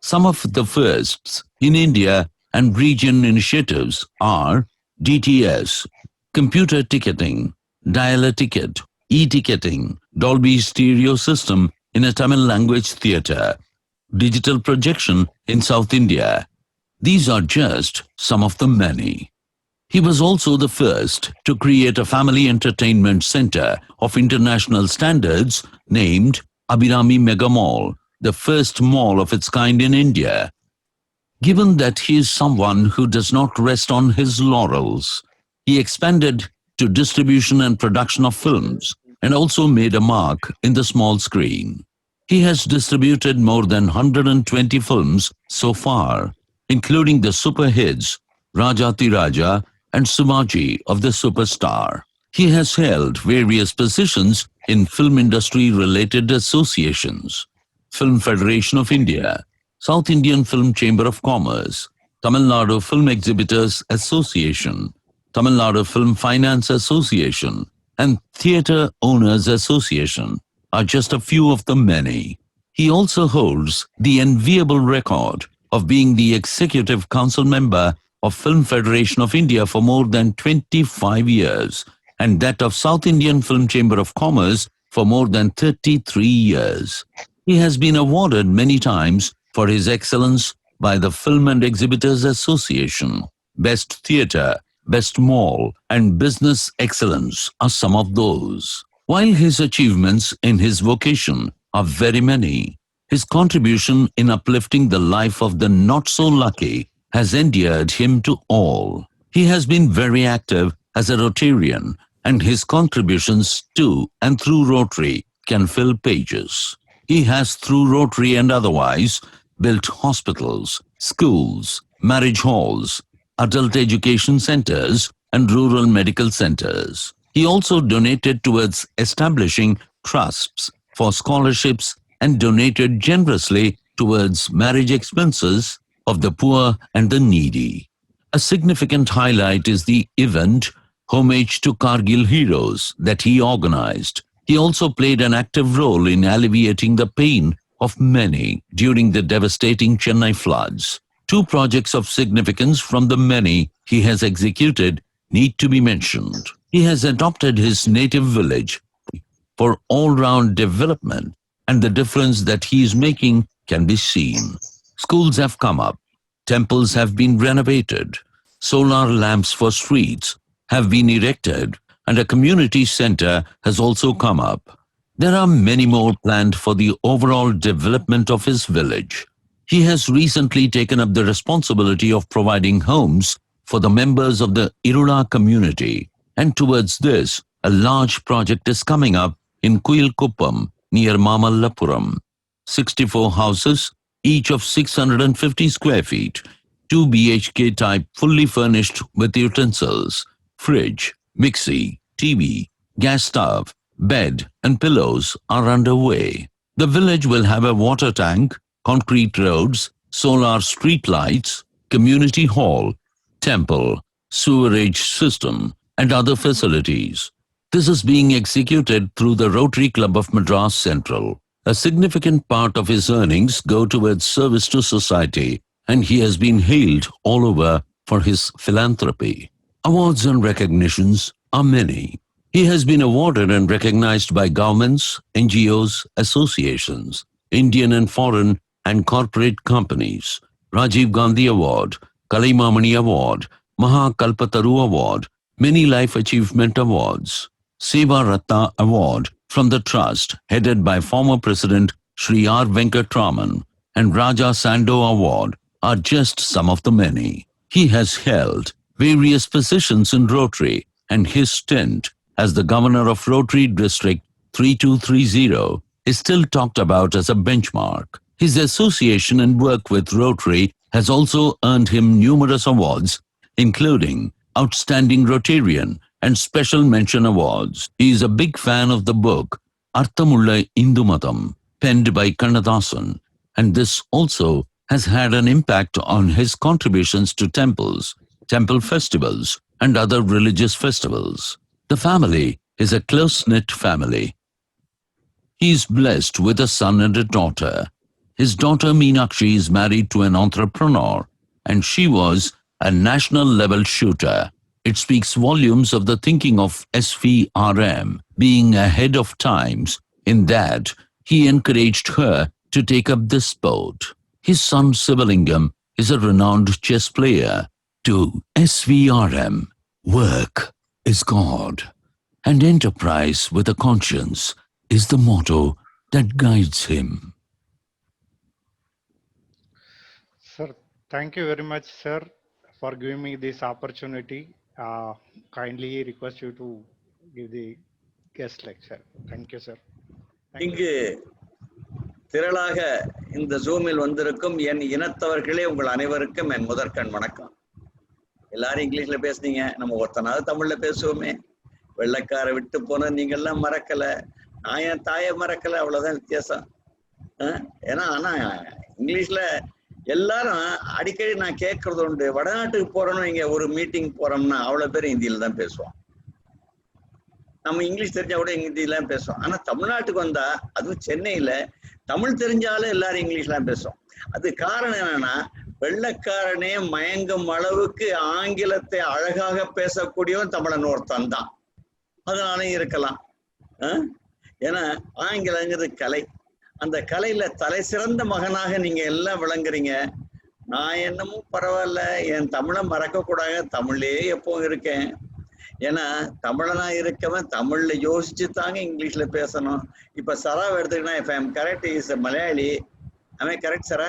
Some of the firsts in India and region initiatives are DTS, computer ticketing, dial-a ticket, e-ticketing, Dolby stereo system in a Tamil language theatre, digital projection in South India. These are just some of the many. He was also the first to create a family entertainment center of international standards named Abhirami Mega Mall, the first mall of its kind in India. Given that he is someone who does not rest on his laurels, he expanded to distribution and production of films and also made a mark in the small screen. He has distributed more than 120 films so far, including the super hits Rajati Raja and Shivaji of the Superstar. He has held various positions in film industry-related associations: Film Federation of India, South Indian Film Chamber of Commerce, Tamil Nadu Film Exhibitors Association, Tamil Nadu Film Finance Association, and Theatre Owners Association are just a few of the many. He also holds the enviable record of being the Executive Council member of Film Federation of India for more than 25 years and that of South Indian Film Chamber of Commerce for more than 33 years. He has been awarded many times for his excellence by the Film and Exhibitors Association. Best Theatre, Best Mall, and Business Excellence are some of those. While his achievements in his vocation are very many, his contribution in uplifting the life of the not-so-lucky has endeared him to all. He has been very active as a Rotarian, and his contributions to and through Rotary can fill pages. He has, through Rotary and otherwise, built hospitals, schools, marriage halls, adult education centers, and rural medical centers. He also donated towards establishing trusts for scholarships and donated generously towards marriage expenses of the poor and the needy. A significant highlight is the event Homage to Kargil Heroes that he organized. He also played an active role in alleviating the pain of many during the devastating Chennai floods. Two projects of significance from the many he has executed need to be mentioned. He has adopted his native village for all-round development, and the difference that he is making can be seen. Schools have come up, temples have been renovated, solar lamps for streets have been erected, and a community center has also come up. There are many more planned for the overall development of his village. He has recently taken up the responsibility of providing homes for the members of the Irula community, and towards this, a large project is coming up in Kuyilkuppam near Mamallapuram. 64 houses, each of 650 square feet, 2 BHK type fully furnished with utensils, fridge, mixie, TV, gas stove, bed and pillows are underway. The village will have a water tank, concrete roads, solar street lights, community hall, temple, sewerage system, and other facilities. This is being executed through the Rotary Club of Madras Central. A significant part of his earnings go towards service to society, and he has been hailed all over for his philanthropy. Awards and recognitions are many. He has been awarded and recognized by governments, NGOs, associations, Indian and foreign and corporate companies, Rajiv Gandhi Award, Kalaimamani Award, Mahakalpataru Award, many life achievement awards, Seva Ratna Award from the Trust headed by former President Sri R. Venkatraman, and Raja Sando Award are just some of the many. He has held various positions in Rotary, and his stint as the Governor of Rotary District 3230 is still talked about as a benchmark. His association and work with Rotary has also earned him numerous awards, including Outstanding Rotarian and Special Mention Awards. He is a big fan of the book Arthamulla Indumatham, penned by Kannadasan, and this also has had an impact on his contributions to temples, temple festivals, and other religious festivals. The family is a close-knit family. He is blessed with a son and a daughter. His daughter Meenakshi is married to an entrepreneur, and she was a national-level shooter. It speaks volumes of the thinking of SVRM, being ahead of times in that he encouraged her to take up this sport. His son Sivalingam is a renowned chess player. To SVRM, work is God, and enterprise with a conscience is the motto that guides him. Sir, thank you very much, sir, for giving me this opportunity. Kindly request you to give the guest lecture. Thank you, sir. இங்கு திரளாக இந்த ஜூமில் வந்திருக்கும் என் இனத்தவர்களே உங்கள் அனைவருக்கும் என் முதற்கண் வணக்கம். எல்லாரும் இங்கிலீஷ்ல பேசுனீங்க, நம்ம ஒருத்தனாவது தமிழ்ல பேசுவோமே. வெள்ளைக்கார விட்டு போன நீங்க எல்லாம் மறக்கல, நான் என் தாயை மறக்கல, அவ்வளவுதான் வித்தியாசம். ஏன்னா ஆனா இங்கிலீஷ்ல எல்லாரும் அடிக்கடி நான் கேட்கறது உண்டு, வடநாட்டுக்கு போறோம்னு இங்க ஒரு மீட்டிங் போறோம்னா அவ்வளவு பேர் ஹிந்தியில தான் பேசுவோம். நம்ம இங்கிலீஷ் தெரிஞ்சா கூட ஹிந்தியில பேசுவோம். ஆனா தமிழ்நாட்டுக்கு வந்தா, அதுவும் சென்னையில தமிழ் தெரிஞ்சாலும் எல்லாரும் இங்கிலீஷ்லாம் பேசுவோம். அது காரணம் என்னன்னா, வெள்ளைக்காரனே மயங்கும் அளவுக்கு ஆங்கிலத்தை அழகாக பேசக்கூடியவன் தமிழன் ஒருத்தன் தான். அதனால இருக்கலாம். ஏன்னா ஆங்கிலங்கிறது கலை. அந்த கலையில தலை சிறந்த மகனாக நீங்க எல்லாம் விளங்குறீங்க. நான் என்னமோ பரவாயில்ல, என் தமிழை மறக்க கூடாது, தமிழ்லே எப்பவும் இருக்கேன். ஏன்னா தமிழனா இருக்கவன் தமிழ்ல யோசிச்சு தாங்க இங்கிலீஷ்ல பேசணும். இப்ப சராவை எடுத்துக்கினா, if I am correct, is a Malayali. am I correct, சரா?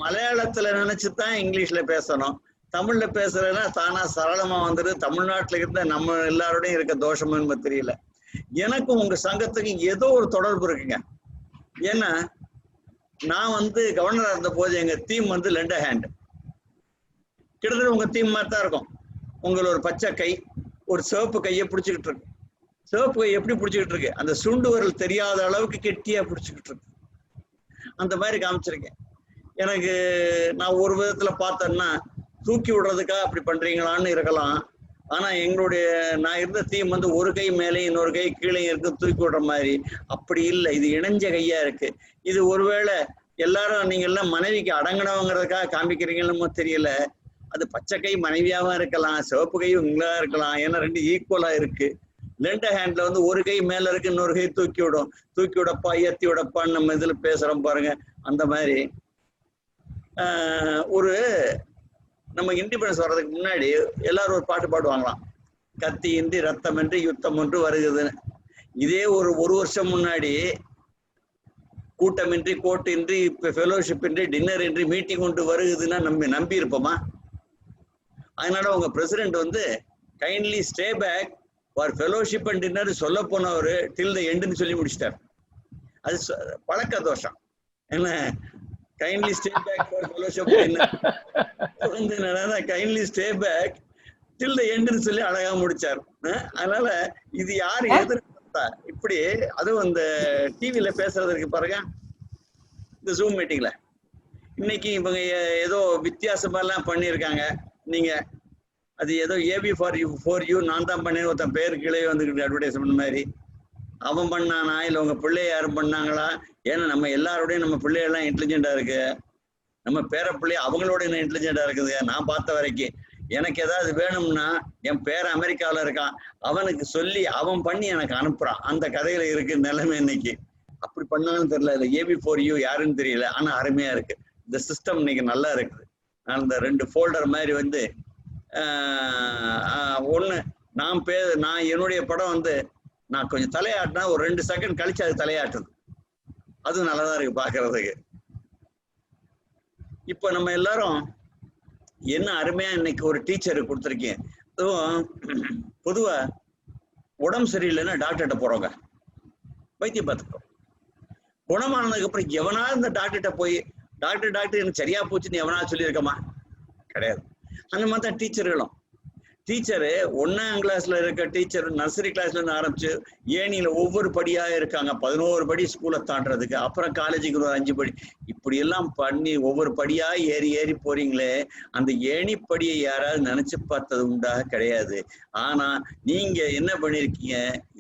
மலையாளத்துல நினைச்சுதான் இங்கிலீஷ்ல பேசணும். தமிழ்ல பேசுறதுன்னா தானா சரளமா வந்துட்டு தமிழ்நாட்டுல இருந்த நம்ம எல்லாரோடையும் இருக்க தோஷம்னு தெரியல. எனக்கும் உங்க சங்கத்துக்கும் ஏதோ ஒரு தொடர்பு இருக்குங்க. ஏன்னா நான் கவர்னரா இருந்த போது எங்க தீம் லெண்டர் ஹேண்ட். கிட்டத்தட்ட உங்க தீம் மாதிரி தான் இருக்கும். உங்களை ஒரு பச்சை கை, ஒரு சிவப்பு கையை பிடிச்சிக்கிட்டு இருக்கு. சிவப்பு கை எப்படி பிடிச்சிக்கிட்டு இருக்கு? அந்த சுண்டு வரல் தெரியாத அளவுக்கு கெட்டியா பிடிச்சிக்கிட்டு இருக்கு. அந்த மாதிரி காமிச்சிருக்கேன். எனக்கு நான் ஒரு விதத்துல பார்த்தேன்னா, தூக்கி விடுறதுக்காக அப்படி பண்றீங்களான்னு இருக்கலாம். ஆனா எங்களுடைய நான் இருந்த தீம் ஒரு கை மேலே இன்னொரு கை கீழே இருக்கு, தூக்கி விடுற மாதிரி. அப்படி இல்லை, இது இணைஞ்ச கையா இருக்கு. இது ஒருவேளை எல்லாரும் நீங்க எல்லாம் மனைவிக்கு அடங்கினவங்கிறதுக்காக காமிக்கிறீங்கன்னு தெரியல. அது பச்சை கை மனைவியாவும் இருக்கலாம், சிவப்பு கை உங்களா இருக்கலாம். ஏன்னா ரெண்டு ஈக்குவலா இருக்கு. லெண்டர் ஹேண்ட்ல ஒரு கை மேல இருக்கு, இன்னொரு கை தூக்கி விடும். தூக்கி விடப்பா, ஏத்தி விடப்பான்னு நம்ம இதுல பேசுறோம் பாருங்க. அந்த மாதிரி ஒரு நம்ம இண்டிபெண்டன்ஸ் வர்றதுக்கு முன்னாடி எல்லாரும் ஒரு பாட்டு பாடுவாங்களாம், கத்தி இன்றி ரத்தம் என்று யுத்தம் ஒன்று வருகுதுன்னு. இதே ஒரு வருஷம் முன்னாடி கூட்டமின்றி கோட்டு இன்றி ஃபெலோஷிப் இன்றி டின்னர் இன்றி மீட்டிங் ஒன்று வருகுதுன்னா நம்பி இருப்போமா? அதனால உங்க president kindly stay back for fellowship and dinner சொல்ல போனவர் டில் த எண்டுன்னு சொல்லி முடிச்சிட்டார். அது பழக்க தோஷம். என்ன kindly stay back for fellowship dinner kindly stay back till the எண்டுன்னு சொல்லி அழகா முடிச்சார். அதனால இது யாரு எதிர்பார்த்தா இப்படி? அதுவும் இந்த டிவியில பேசுறதுக்கு பாருங்க, இந்த ஜூம் மீட்டிங்ல இன்னைக்கு இவங்க ஏதோ வித்தியாசமா எல்லாம் பண்ணியிருக்காங்க. நீங்க அது ஏதோ ஏபி ஃபார் யூ நான் தான் பண்ணேன், ஒருத்தன் பேரு கீழே அட்வர்டைஸ்மெண்ட் மாதிரி. அவன் பண்ணானா இல்லை உங்க பிள்ளைய யாரும் பண்ணாங்களா? ஏன்னா நம்ம எல்லாரோடையும் நம்ம பிள்ளையெல்லாம் இன்டெலிஜென்டா இருக்கு. நம்ம பேர பிள்ளைய அவங்களோட என்ன இன்டெலிஜென்டா இருக்குது. நான் பார்த்த வரைக்கும் எனக்கு ஏதாவது வேணும்னா என் பேர அமெரிக்காவில் இருக்கான், அவனுக்கு சொல்லி அவன் பண்ணி எனக்கு அனுப்புறான். அந்த கதையில இருக்கு நிலைமை இன்னைக்கு. அப்படி பண்ணாலும் தெரியல. இல்லை ஏபி ஃபார் யூ யாருன்னு தெரியல, ஆனா அருமையா இருக்கு. இந்த சிஸ்டம் இன்னைக்கு நல்லா இருக்குது. நான் இந்த 2 ஃபோல்டர் மாதிரி ஒண்ணு நான் என்னுடைய படம் நான் கொஞ்சம் தலையாட்டினா ஒரு 2 செகண்ட் கழிச்சு அது தலையாட்டுது. அது நல்லாதான் இருக்கு பாக்குறதுக்கு. இப்ப நம்ம எல்லாரும் என்ன அருமையா இன்னைக்கு ஒரு டீச்சருக்கு கொடுத்துருக்கேன். அதுவும் பொதுவா உடம்பு சரியில்லைன்னா டாக்டர்கிட்ட போறவங்க வைத்தியம் பார்த்துக்கோ. குணமானதுக்கு அப்புறம் எவனா இந்த டாக்டர்கிட்ட போய் டாக்டர் எனக்கு சரியா போச்சுன்னு எவனா சொல்லியிருக்கமா? கிடையாது. அந்த மாதிரி தான் டீச்சரு 1ஆம் கிளாஸ்ல இருக்க டீச்சர் நர்சரி கிளாஸ்ல இருந்து ஆரம்பிச்சு ஏணியில ஒவ்வொரு படியா இருக்காங்க, 11 படி ஸ்கூலை தாண்டறதுக்கு, அப்புறம் காலேஜுக்கு ஒரு 5 படி, இப்படி எல்லாம் பண்ணி ஒவ்வொரு படியா ஏறி ஏறி போறீங்களே, அந்த ஏணிப்படியை யாராவது நினைச்சு பார்த்தது உண்டா? கிடையாது. ஆனா நீங்க என்ன பண்ணிருக்கீங்க,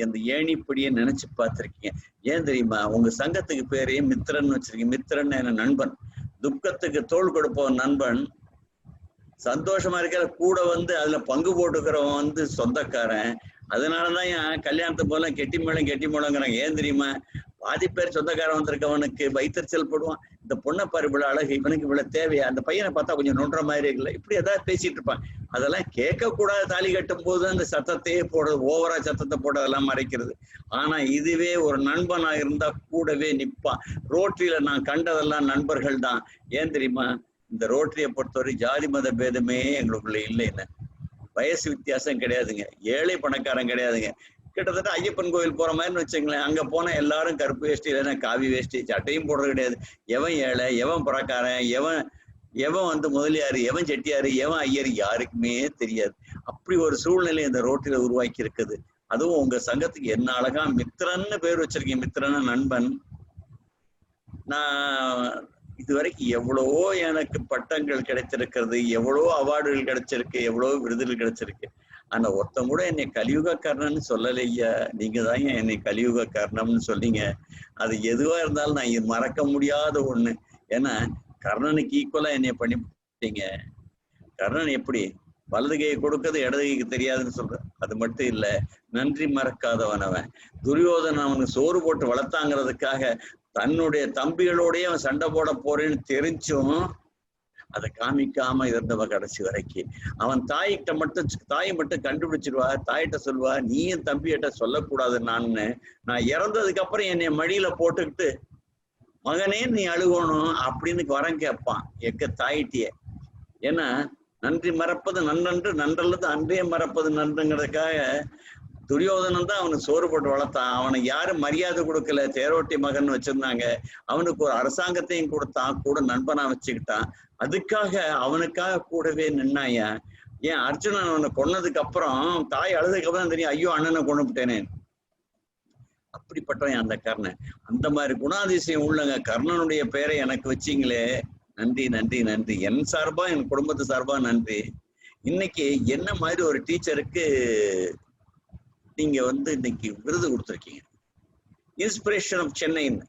அந்த ஏணிப்படியை நினைச்சு பார்த்திருக்கீங்க. ஏன் தெரியுமா? உங்க சங்கத்துக்கு பேரே மித்திரன் வச்சிருக்கீங்க. மித்திரன் என்ன? நண்பன். துக்கத்துக்கு தோள் கொடுப்பவன் நண்பன், சந்தோஷமா இருக்கிற கூட வந்து அதுல பங்கு போட்டுக்கிறவன் வந்து சொந்தக்காரன். அதனாலதான் என் கல்யாணத்தை போல கெட்டி மேளங்கிறாங்க. ஏன் தெரியுமா? பாதி பேர் சொந்தக்காரன் வந்திருக்கவனுக்கு வைத்தறிச்சல் போடுவான். இந்த பொண்ணை பாரு இவ்வளவு அழகு, இவனுக்கு இவ்வளவு தேவையா, அந்த பையனை பார்த்தா கொஞ்சம் நொன்ற மாதிரி இருக்குல்ல, இப்படி ஏதாவது பேசிட்டு இருப்பான். அதெல்லாம் கேட்க கூடாது. தாலி கட்டும் போது அந்த சத்தத்தையே போடுறது, ஓவரா சத்தத்தை போட்டதெல்லாம் மறைக்கிறது. ஆனா இதுவே ஒரு நண்பனா இருந்தா கூடவே நிப்பான். ரோட்டரியில நான் கண்டதெல்லாம் நண்பர்கள் தான். ஏன் தெரியுமா? இந்த ரோட்டரியை பொறுத்தவரை ஜாதி மத பேதமே எங்களுக்குள்ள இல்லைன்னு, வயசு வித்தியாசம் கிடையாதுங்க, ஏழை பணக்காரன் கிடையாதுங்க. கிட்டத்தட்ட ஐயப்பன் கோவில் போற மாதிரின்னு வச்சுங்களேன், அங்க போனா எல்லாரும் கருப்பு வேஷ்டி இல்லைன்னா காவி வேஷ்டி, சட்டையும் போடுறது கிடையாது. எவன் ஏழை, எவன் பணக்காரன், எவன் வந்து முதலியாரு, எவன் செட்டியாரு, எவன் ஐயர், யாருக்குமே தெரியாது. அப்படி ஒரு சூழ்நிலை இந்த ரோட்டில உருவாக்கி இருக்குது. அதுவும் உங்க சங்கத்துக்கு என்ன அழகா மித்திரன்னு பேர் வச்சிருக்கீங்க. மித்திரன்னு நண்பன். நான் இதுவரைக்கும் எவ்வளவோ எனக்கு பட்டங்கள் கிடைச்சிருக்கிறது, எவ்வளவோ அவார்டுகள் கிடைச்சிருக்கு, எவ்வளவோ விருதுகள் கிடைச்சிருக்கு. ஆனா ஒருத்தன் கூட என்னை கலியுக கர்ணன்னு சொல்லலையா. நீங்க தான் என்னை கலியுக கர்ணம்னு சொன்னீங்க. அது எதுவா இருந்தாலும் நான் மறக்க முடியாத ஒண்ணு. ஏன்னா கர்ணனுக்கு ஈக்குவலா என்னை பண்ணிட்டீங்க. கர்ணன் எப்படி வலது கையை கொடுக்கறது இடது கைக்கு தெரியாதுன்னு சொல்ற, அது மட்டும் இல்ல, நன்றி மறக்காதவன் அவன். துரியோதனன் அவனுக்கு சோறு போட்டு வளர்த்தாங்கிறதுக்காக தன்னுடைய தம்பிகளோடய அவன் சண்டை போட போறேன்னு தெரிஞ்சும் அதை காமிக்காம இருந்தவ கடைசி வரைக்கும். அவன் தாயை மட்டும் கண்டுபிடிச்சிருவா, தாயிட்ட சொல்லுவா, நீயும் தம்பிகிட்ட சொல்லக்கூடாது. நான் இறந்ததுக்கு அப்புறம் என்னை மடியில போட்டுக்கிட்டு மகனே நீ அழுகணும் அப்படின்னு வரம் கேட்பான் எங்க தாயிட்டிய. ஏன்னா நன்றி மறப்பது நன்றன்று, நன்றல்லது அன்றே மறப்பது நன்றுங்கிறதுக்காக துரியோதனன் தான் அவனுக்கு சோறு போட்டு வளர்த்தான். அவனுக்கு யாரும் மரியாதை கொடுக்கல, தேரோட்டி மகன் வச்சிருந்தாங்க. அவனுக்கு ஒரு அரசாங்கத்தையும் கொடுத்தான், கூட நண்பனா வச்சுக்கிட்டான். அதுக்காக அவனுக்காக கூடவே நின்னாயா. ஏன் அர்ஜுனன் அவனை கொன்னதுக்கு அப்புறம் தாய் அழுதுக்கு அப்புறம் தெரியும், ஐயோ அண்ணனை கொண்டு விட்டேனே. அப்படிப்பட்டவன் அந்த கர்ணன். அந்த மாதிரி குணாதிசயம் உள்ளங்க கர்ணனுடைய பெயரை எனக்கு வச்சிங்களே, நன்றி நன்றி நன்றி. என் சார்பா என் குடும்பத்து சார்பா நன்றி. இன்னைக்கு என்ன மாதிரி ஒரு டீச்சருக்கு நீங்க வந்து இன்னைக்கு விருது கொடுத்துருக்கீங்க, இன்ஸ்பிரேஷன் ஆஃப் சென்னைன்னு.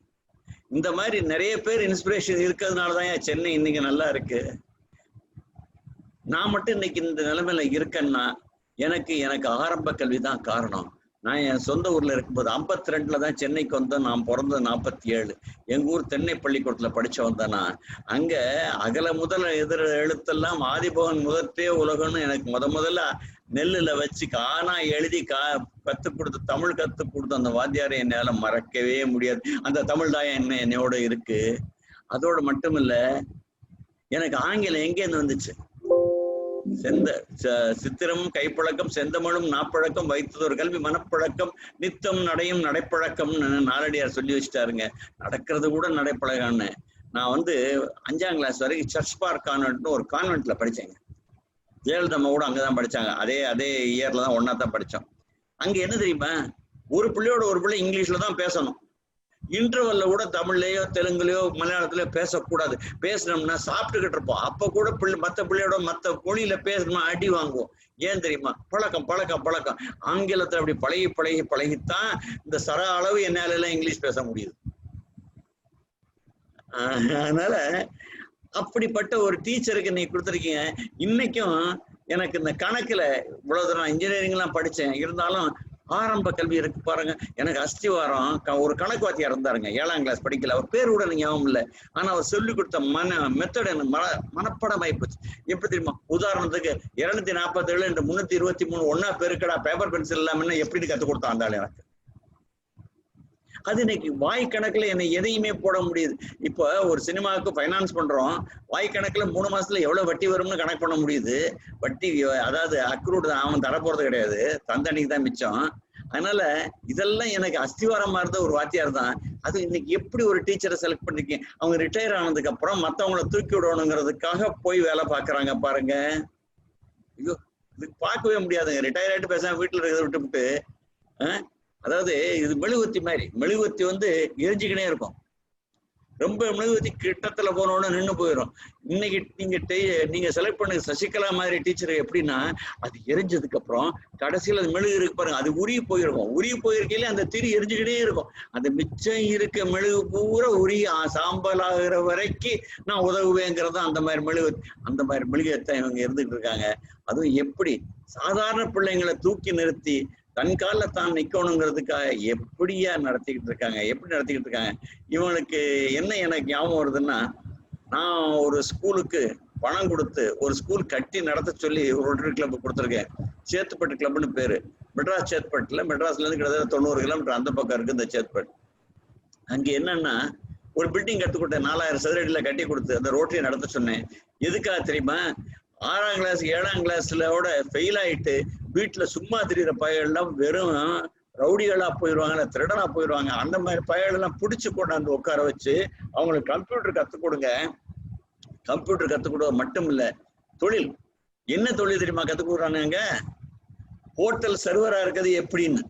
இந்த மாதிரி நிறைய பேர் இன்ஸ்பிரேஷன் இருக்கிறதுனாலதான் சென்னை இன்னைக்கு நல்லா இருக்கு. நான் மட்டும் இன்னைக்கு இந்த நிலைமையில இருக்கேன்னா எனக்கு ஆரம்ப கல்வி தான் காரணம். நான் என் சொந்த ஊர்ல இருக்கும்போது 52ல தான் சென்னைக்கு வந்தேன். நான் பிறந்தது 47. எங்க ஊர் தென்னை பள்ளிக்கூடத்துல படிச்சவன் தான் நான். அங்க அகல முதல எழுத்தெல்லாம் ஆதிபவன் முதற்றே உலகம்னு எனக்கு முதல்ல நெல்லுல வச்சு காணா எழுதி கத்துக் கொடுத்து, தமிழ் கத்துக் கொடுத்து அந்த வாத்தியாரை என்னால மறக்கவே முடியாது. அந்த தமிழ் தான் என்னையோட இருக்கு. அதோட மட்டும் இல்ல, எனக்கு ஆங்கிலம் எங்கேருந்து வந்துச்சு? சித்திரமும் கைப்பழக்கம் செந்தமிழும் நாப்பழக்கம் வைத்ததொரு கல்வி மனப்பழக்கம் நித்தம் நடையும் நடைப்பழக்கம்னு நாலடியார் சொல்லி வச்சுட்டாருங்க. நடக்கிறது கூட நடைப்பழகம்னு. நான் வந்து 5ஆம் கிளாஸ் வரைக்கும் சர்ச் பார்க் கான்வென்ட்னு ஒரு கான்வென்ட்ல படிச்சேங்க. ஜெயலலிதா கூட அங்கதான் படிச்சாங்க. அதே இயர்ல தான் ஒன்னா தான் படிச்சோம். அங்க என்ன தெரியுமா, ஒரு பிள்ளையோட ஒரு பிள்ளை இங்கிலீஷ்ல தான் பேசணும். இன்டர்வல்ல கூட தமிழ்லயோ தெலுங்குலயோ மலையாளத்திலயோ பேசக்கூடாது. பேசணும்னா சாப்பிட்டுக்கிட்டு இருப்போம். அப்ப கூட மத்த பிள்ளையோட மத்த மொழியில பேசணும்னா அடி வாங்குவோம். ஏன் தெரியுமா? பழக்கம். ஆங்கிலத்தை அப்படி பழகித்தான் இந்த சர அளவு என்னால எல்லாம் இங்கிலீஷ் பேச முடியுது. அதனால அப்படிப்பட்ட ஒரு டீச்சருக்கு நீ கொடுத்துருக்கீங்க. இன்னைக்கும் எனக்கு இந்த கணக்குல இவ்வளவு தூரம் இன்ஜினியரிங் எல்லாம் படிச்சேன், இருந்தாலும் ஆரம்ப கல்வி இருக்கு பாருங்க. எனக்கு அஸ்திவாரம் ஒரு கணக்கு வாத்தியார் இருந்தாருங்க, 7ஆம் கிளாஸ் படிக்கல. அவர் பேர் கூட ஞாபகம் இல்லை. ஆனா அவர் சொல்லி கொடுத்த மெத்தட் எனக்கு மனப்படம் ஆயிப்போச்சு. எப்படி தெரியுமா? உதாரணத்துக்கு 247 323 ஒன்னா பெருக்கடா பேப்பர் பென்சில் இல்லாம எப்படி கத்து கொடுத்தான் அந்த ஆள் எனக்கு. அது இன்னைக்கு வாய் கணக்குல என்னை எதையுமே போட முடியுது. இப்போ ஒரு சினிமாவுக்கு ஃபைனான்ஸ் பண்றோம், வாய் கணக்குல 3 மாசத்துல எவ்வளவு வட்டி வரும்னு கணக்கு பண்ண முடியுது. வட்டி அதாவது அக்ரூட் தான், அவன் தர போறது கிடையாது, தந்தனிக்கு தான் மிச்சம். அதனால இதெல்லாம் எனக்கு அஸ்திவாரமா இருந்த ஒரு வாத்தியார் தான். அது இன்னைக்கு எப்படி ஒரு டீச்சரை செலக்ட் பண்ணிருக்கீங்க? அவங்க ரிட்டையர் ஆனதுக்கு அப்புறம் மத்தவங்களை தூக்கி விடணுங்கிறதுக்காக போய் வேலை பாக்குறாங்க பாருங்க. ஐயோ, இதுக்கு பார்க்கவே முடியாதுங்க. ரிட்டையர் ஆகிட்டு பேசாம வீட்டுல இருக்கிறத விட்டுவிட்டு அதாவது இது மெழுகுவத்தி மாதிரி. மெழுகுவத்தி வந்து எரிஞ்சுக்கினே இருக்கும். ரொம்ப மெழுகுவத்தி கிட்டத்துல போனோன்னு நின்று போயிடும். இன்னைக்கு நீங்க செலக்ட் பண்ண சசிகலா மாதிரி டீச்சர் எப்படின்னா, அது எரிஞ்சதுக்கு அப்புறம் கடைசியில் அது மெழுகு இருக்கு பாருங்க, அது உருகி போயிருக்கும். உருகி போயிருக்கையில அந்த திரி எரிஞ்சுக்கிட்டே இருக்கும். அந்த மிச்சம் இருக்க மெழுகு பூரா உருகி சாம்பல் ஆகிற வரைக்கும் நான் உதவுவேங்கிறதா அந்த மாதிரி மெழுகுவத்தை இவங்க இருந்துகிட்டு இருக்காங்க. அதுவும் எப்படி சாதாரண பிள்ளைங்களை தூக்கி நிறுத்தி தன் கால தான் நிக்கணுங்கிறதுக்காக எப்படியா நடத்திக்கிட்டு இருக்காங்க. இவனுக்கு என்ன எனக்கு ஞாபகம் வருதுன்னா, நான் ஒரு ஸ்கூலுக்கு பணம் கொடுத்து ஒரு ஸ்கூல் கட்டி நடத்த சொல்லி ஒரு ரோட்டரி கிளப் கொடுத்துருக்கேன். சேத்துப்பட்டு கிளப்னு பேரு. மெட்ராஸ் சேத்பட்டுல, மெட்ராஸ்ல இருந்து கிட்டத்தட்ட 90 கிலோமீட்டர் அந்த பக்கம் இருக்கு இந்த சேத்பட். அங்க என்னன்னா ஒரு பில்டிங் கத்து கொடுத்தேன். 4000 சதுரடியில கட்டி கொடுத்து அந்த ரோட்டரியை நடத்த சொன்னேன். எதுக்காக தெரியுமா? 6ஆம் கிளாஸ் 7ஆம் கிளாஸ்லோட ஃபெயில் ஆயிட்டு வீட்டுல சும்மா திரிகிற பையெல்லாம் வெறும் ரவுடிகளா போயிடுவாங்க, திருடனா போயிடுவாங்க. அந்த மாதிரி பையெல்லாம் பிடிச்சு கொண்டாந்து உட்கார வச்சு அவங்களுக்கு கம்ப்யூட்டர் கத்துக் கொடுங்க. கம்ப்யூட்டர் கத்துக் கொடுக்க மட்டும் இல்ல, தொழில் என்ன தொழில் தெரியுமா கத்துக் கொடுக்குறாங்க? ஹோட்டல் சர்வரா இருக்கிறது எப்படின்னு,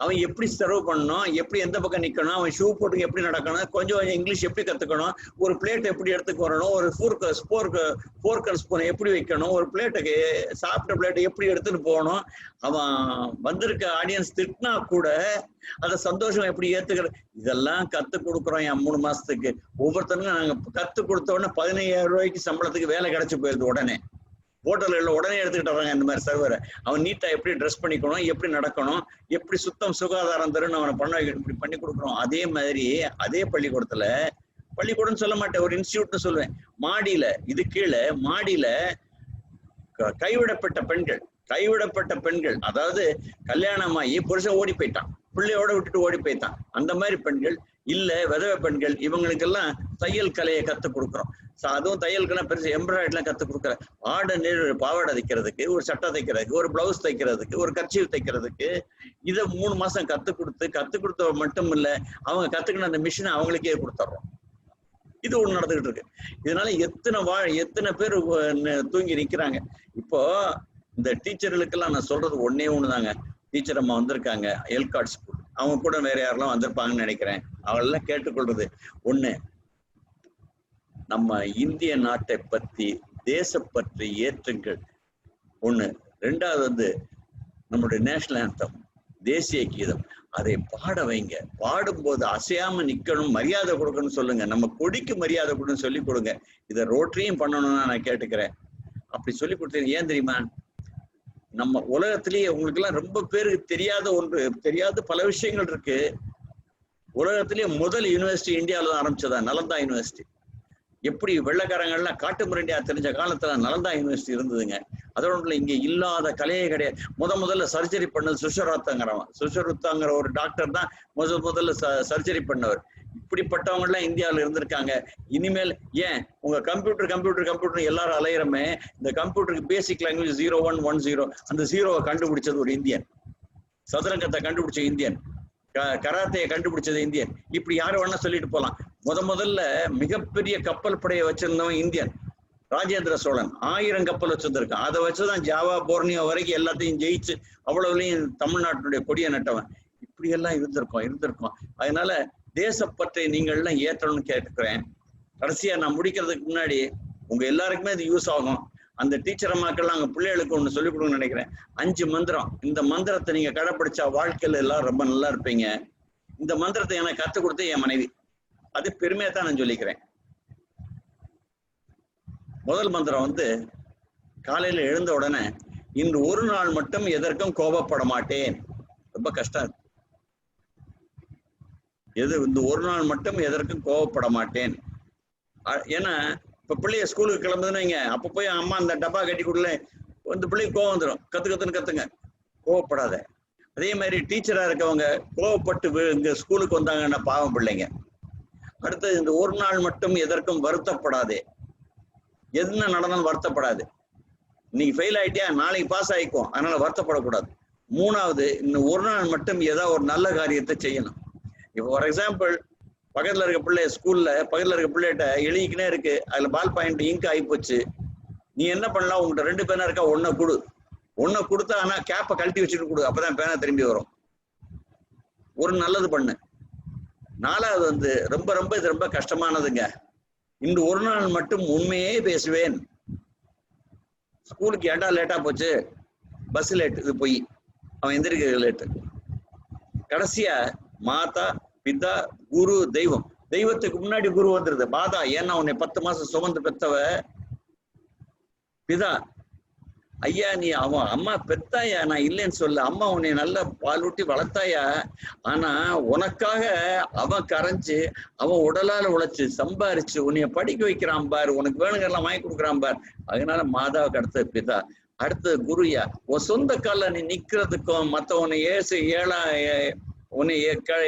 அவன் எப்படி சர்வ் பண்ணணும், எப்படி எந்த பக்கம் நிக்கணும், அவன் ஷூ போட்டு எப்படி நடக்கணும், கொஞ்சம் இங்கிலீஷ் எப்படி கத்துக்கணும், ஒரு பிளேட் எப்படி எடுத்துக்கு வரணும், ஒரு ஃபோர்க் ஸ்பூன் எப்படி வைக்கணும், ஒரு பிளேட்டுக்கு சாப்பிட்ட பிளேட்டை எப்படி எடுத்துட்டு போகணும், அவன் வந்திருக்க ஆடியன்ஸ் திட்டினா கூட அதை சந்தோஷம் எப்படி ஏத்துக்கிறது, இதெல்லாம் கத்து கொடுக்குறோம். என் 3 மாசத்துக்கு ஒவ்வொருத்தருக்கும் நாங்க கத்து கொடுத்த உடனே 15,000 ரூபாய்க்கு சம்பளத்துக்கு வேலை கிடைச்சு போயிருது. உடனே ஹோட்டல்ல உடனே எடுத்துக்கிட்டு வராங்க இந்த மாதிரி சர்வரை. அவன் நீட்டா எப்படி ட்ரெஸ் பண்ணிக்கணும், எப்படி நடக்கணும், எப்படி சுத்தம் சுகாதாரம் தருன்னு அவனை பண்ண வைக்கணும், இப்படி பண்ணி கொடுக்குறோம். அதே மாதிரி அதே பள்ளிக்கூடம்னு சொல்ல மாட்டேன், ஒரு இன்ஸ்டியூட்னு சொல்லுவேன். மாடியில இது கீழே மாடியில கைவிடப்பட்ட பெண்கள், அதாவது கல்யாணமாகி புருஷன் ஓடி போயிட்டான், பிள்ளையோட விட்டுட்டு ஓடி போயிட்டான், அந்த மாதிரி பெண்கள் இல்ல விதவை பெண்கள், இவங்களுக்கெல்லாம் தையல் கலையை கத்துக் கொடுக்குறோம். அதுவும் தையல்கெல்லாம் பெருசு எம்ப்ராய்டரிலாம் கத்துக் கொடுக்குற, பாவாடை தைக்கிறதுக்கு, ஒரு சட்டை தைக்கிறதுக்கு, ஒரு பிளவுஸ் தைக்கிறதுக்கு, ஒரு கர்ச்சீஃப் தைக்கிறதுக்கு, இதை 3 மாசம் கத்துக் கொடுத்த மட்டும் இல்ல, அவங்க கத்துக்கின அந்த மிஷினை அவங்களுக்கே கொடுத்துட்றோம். இது ஒண்ணு நடந்துகிட்டு இருக்கு. இதனால எத்தனை பேர் தூங்கி நிக்கிறாங்க. இப்போ இந்த டீச்சர்களுக்கெல்லாம் நான் சொல்றது ஒன்னே ஒண்ணுதாங்க. டீச்சர் அம்மா வந்திருக்காங்க எல்காட் ஸ்கூல், அவங்க கூட வேற யாரெல்லாம் வந்திருப்பாங்கன்னு நினைக்கிறேன். அவங்களெல்லாம் கேட்டுக்கொள்றது ஒண்ணு, நம்ம இந்திய நாட்டை பத்தி தேசப்பற்றி ஏற்றுங்கள் ஒண்ணு. 2வது நம்மளுடைய நேஷனல் ஆந்தம், தேசிய கீதம், அதை பாட வைங்க. பாடும்போது அசையாம நிக்கணும், மரியாதை கொடுக்கணும்னு சொல்லுங்க. நம்ம கொடிக்கு மரியாதை கொடுன்னு சொல்லி கொடுங்க. இதை ரோட்டரியும் பண்ணணும்னு நான் கேட்டுக்கிறேன். அப்படி சொல்லி கொடுத்தீங்க. ஏன் தெரியுமா? நம்ம உலகத்திலேயே உங்களுக்கு எல்லாம் ரொம்ப பேருக்கு தெரியாத பல விஷயங்கள் இருக்கு. உலகத்திலேயே முதல் யுனிவர்சிட்டி இந்தியாவில தான் ஆரம்பிச்சதா, நலந்தா யுனிவர்சிட்டி. எப்படி வெள்ளக்காரங்கள்லாம் காட்டு முரண்டியா தெரிஞ்ச காலத்துல நலந்தா யூனிவர்சிட்டி இருந்ததுங்க. அதோட இங்க இல்லாத கலையே கிடையாது. முதல்ல சர்ஜரி பண்ணது சுஷருத்தாங்கிற ஒரு டாக்டர் தான் முதல்ல சர்ஜரி பண்ணவர். இப்படிப்பட்டவங்க எல்லாம் இந்தியாவில இருந்திருக்காங்க. இனிமேல் ஏன் உங்க கம்ப்யூட்டர் எல்லாரும் அலையிறமே, இந்த கம்ப்யூட்டருக்கு பேசிக் லாங்குவேஜ் 0110, அந்த 0வை கண்டுபிடிச்சது ஒரு இந்தியன், சதுரங்கத்தை கண்டுபிடிச்ச இந்தியன், கராத்தையை கண்டுபிடிச்சது இந்தியன். இப்படி யாரு வேணா சொல்லிட்டு போலாம். முதல்ல மிகப்பெரிய கப்பல் படையை வச்சிருந்தவன் இந்தியன், ராஜேந்திர சோழன். 1000 கப்பல் வச்சிருந்திருக்கான். அதை வச்சுதான் ஜாவா போர்னியோ வரைக்கும் எல்லாத்தையும் ஜெயிச்சு அவ்வளவுலையும் தமிழ்நாட்டினுடைய கொடியை நட்டவன். இப்படி எல்லாம் இருந்திருக்கோம். அதனால தேசப்பற்றை நீங்கள் எல்லாம் ஏற்றணும்னு கேட்டுக்கிறேன். கடைசியா நான் முடிக்கிறதுக்கு முன்னாடி உங்க எல்லாருக்குமே இது யூஸ் ஆகும். அந்த டீச்சர் அம்மாக்கெல்லாம் அங்க பிள்ளைகளுக்கு ஒண்ணு சொல்லிக் கொடுங்கன்னு நினைக்கிறேன். 5 மந்திரம். இந்த மந்திரத்தை நீங்க கடைப்பிடிச்சா வாழ்க்கையில எல்லாம் ரொம்ப நல்லா இருப்பீங்க. இந்த மந்திரத்தை எனக்கு கத்துக் கொடுத்து என் மனைவி, அது பெருமையா தான் நான் சொல்லிக்கிறேன். முதல் மந்திரம் காலையில எழுந்த உடனே, இன்று ஒரு நாள் மட்டும் எதற்கும் கோபப்பட மாட்டேன். ரொம்ப கஷ்டம் இருக்கு. இந்த ஒரு நாள் மட்டும் எதற்கும் கோபப்பட மாட்டேன். ஏன்னா இப்ப பிள்ளைய ஸ்கூலுக்கு கிளம்புதுன்னு வைங்க, அப்ப போய் அம்மா அந்த டப்பா கட்டி கொடுல பிள்ளைக்கு கோவம் வந்துடும். கத்துங்க, கோவப்படாத. அதே மாதிரி டீச்சரா இருக்கவங்க கோவப்பட்டு இங்க ஸ்கூலுக்கு வந்தாங்கன்னா பாவம் பிள்ளைங்க. அடுத்தது, இந்த ஒரு நாள் மட்டும் எதற்கும் வருத்தப்படாதே. என்ன நடந்தாலும் வருத்தப்படாது. இன்னைக்கு ஃபெயில் ஆயிட்டியா, நாளைக்கு பாஸ் ஆயிக்கும், அதனால வருத்தப்படக்கூடாது. 3வது, இன்னும் ஒரு நாள் மட்டும் ஏதாவது ஒரு நல்ல காரியத்தை செய்யணும். இப்போ ஃபார் எக்ஸாம்பிள், பக்கத்துல இருக்க பிள்ளை ஸ்கூல்ல பக்கத்துல இருக்க பிள்ளைகிட்ட எழுதிக்கினே இருக்கு, அதுல பால் பாயிண்ட் இங்க் ஆகி போச்சு. நீ என்ன பண்ணலாம், உங்கள்கிட்ட 2 பேனா இருக்கா, ஒன்ன கொடு, ஒன்ன கொடுத்தா ஆனா கேப்பை கழட்டி வச்சுட்டு கொடு, அப்பதான் பேனா திரும்பி வரும். ஒரு நல்லது பண்ணு. நாலாவது வந்து ரொம்ப ரொம்ப இது ரொம்ப கஷ்டமானதுங்க. இன்று ஒரு நாள் மட்டும் உண்மையே பேசுவேன். ஸ்கூலுக்கு ஏண்டா லேட்டா போச்சு, பஸ் லேட், இது போய் அவன் எந்திரிக்க லேட்டு. கடைசியா மாதா பிதா குரு தெய்வம், தெய்வத்துக்கு முன்னாடி குரு வந்துருது. மாதா ஏன்னா உன்னை 10 மாசம் சுமந்து பெத்தவ. பிதா ஐயா நீ அவன் அம்மா பெத்தாயா, நான் இல்லைன்னு சொல்ல, அம்மா உன்னை நல்லா பால் ஊட்டி வளர்த்தாயா, ஆனா உனக்காக அவன் கரைஞ்சு அவன் உடலால உழைச்சு சம்பாரிச்சு உன்னைய படிக்க வைக்கிறான் பார், உனக்கு வேணுங்கெல்லாம் வாங்கி கொடுக்குறான் பார். அதனால மாதாவுக்கு அடுத்தது பிதா, அடுத்தது குருயா. உன் சொந்த கால நீ நிக்கிறதுக்கும் மத்த உன்னை உன்னை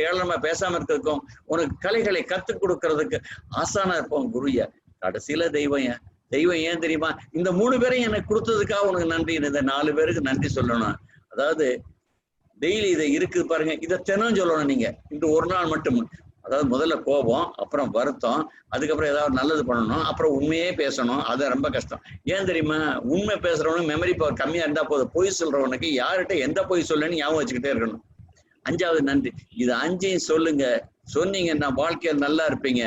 ஏழமா பேசாம இருக்கிறதுக்கும் உனக்கு கலைகளை கத்துக் கொடுக்கறதுக்கு ஆசானா இருப்போம் குருயா. கடைசியில தெய்வம். தெய்வம் ஏன் தெரியுமா, இந்த 3 பேரையும் எனக்கு கொடுத்ததுக்காக உனக்கு நன்றி. இந்த 4 பேருக்கு நன்றி சொல்லணும். அதாவது டெய்லி இதை இருக்குது பாருங்க, இதை தினம் சொல்லணும் நீங்க. இந்த ஒரு நாள் மட்டும், அதாவது முதல்ல கோபம், அப்புறம் வருத்தம், அதுக்கப்புறம் ஏதாவது நல்லது பண்ணணும், அப்புறம் உண்மையே பேசணும். அது ரொம்ப கஷ்டம். ஏன் தெரியுமா, உண்மை பேசுறவனுக்கு மெமரி பவர் கம்மியா இருந்தா போதும். பொய் சொல்றவனுக்கு யார்கிட்ட எந்த பொய் சொல்லணும்னு ஞாபகம் வச்சுக்கிட்டே இருக்கணும். 5வது நன்றி. இது 5ஐயும் சொல்லுங்க, சொன்னீங்கன்னா வாழ்க்கையில் நல்லா இருப்பீங்க.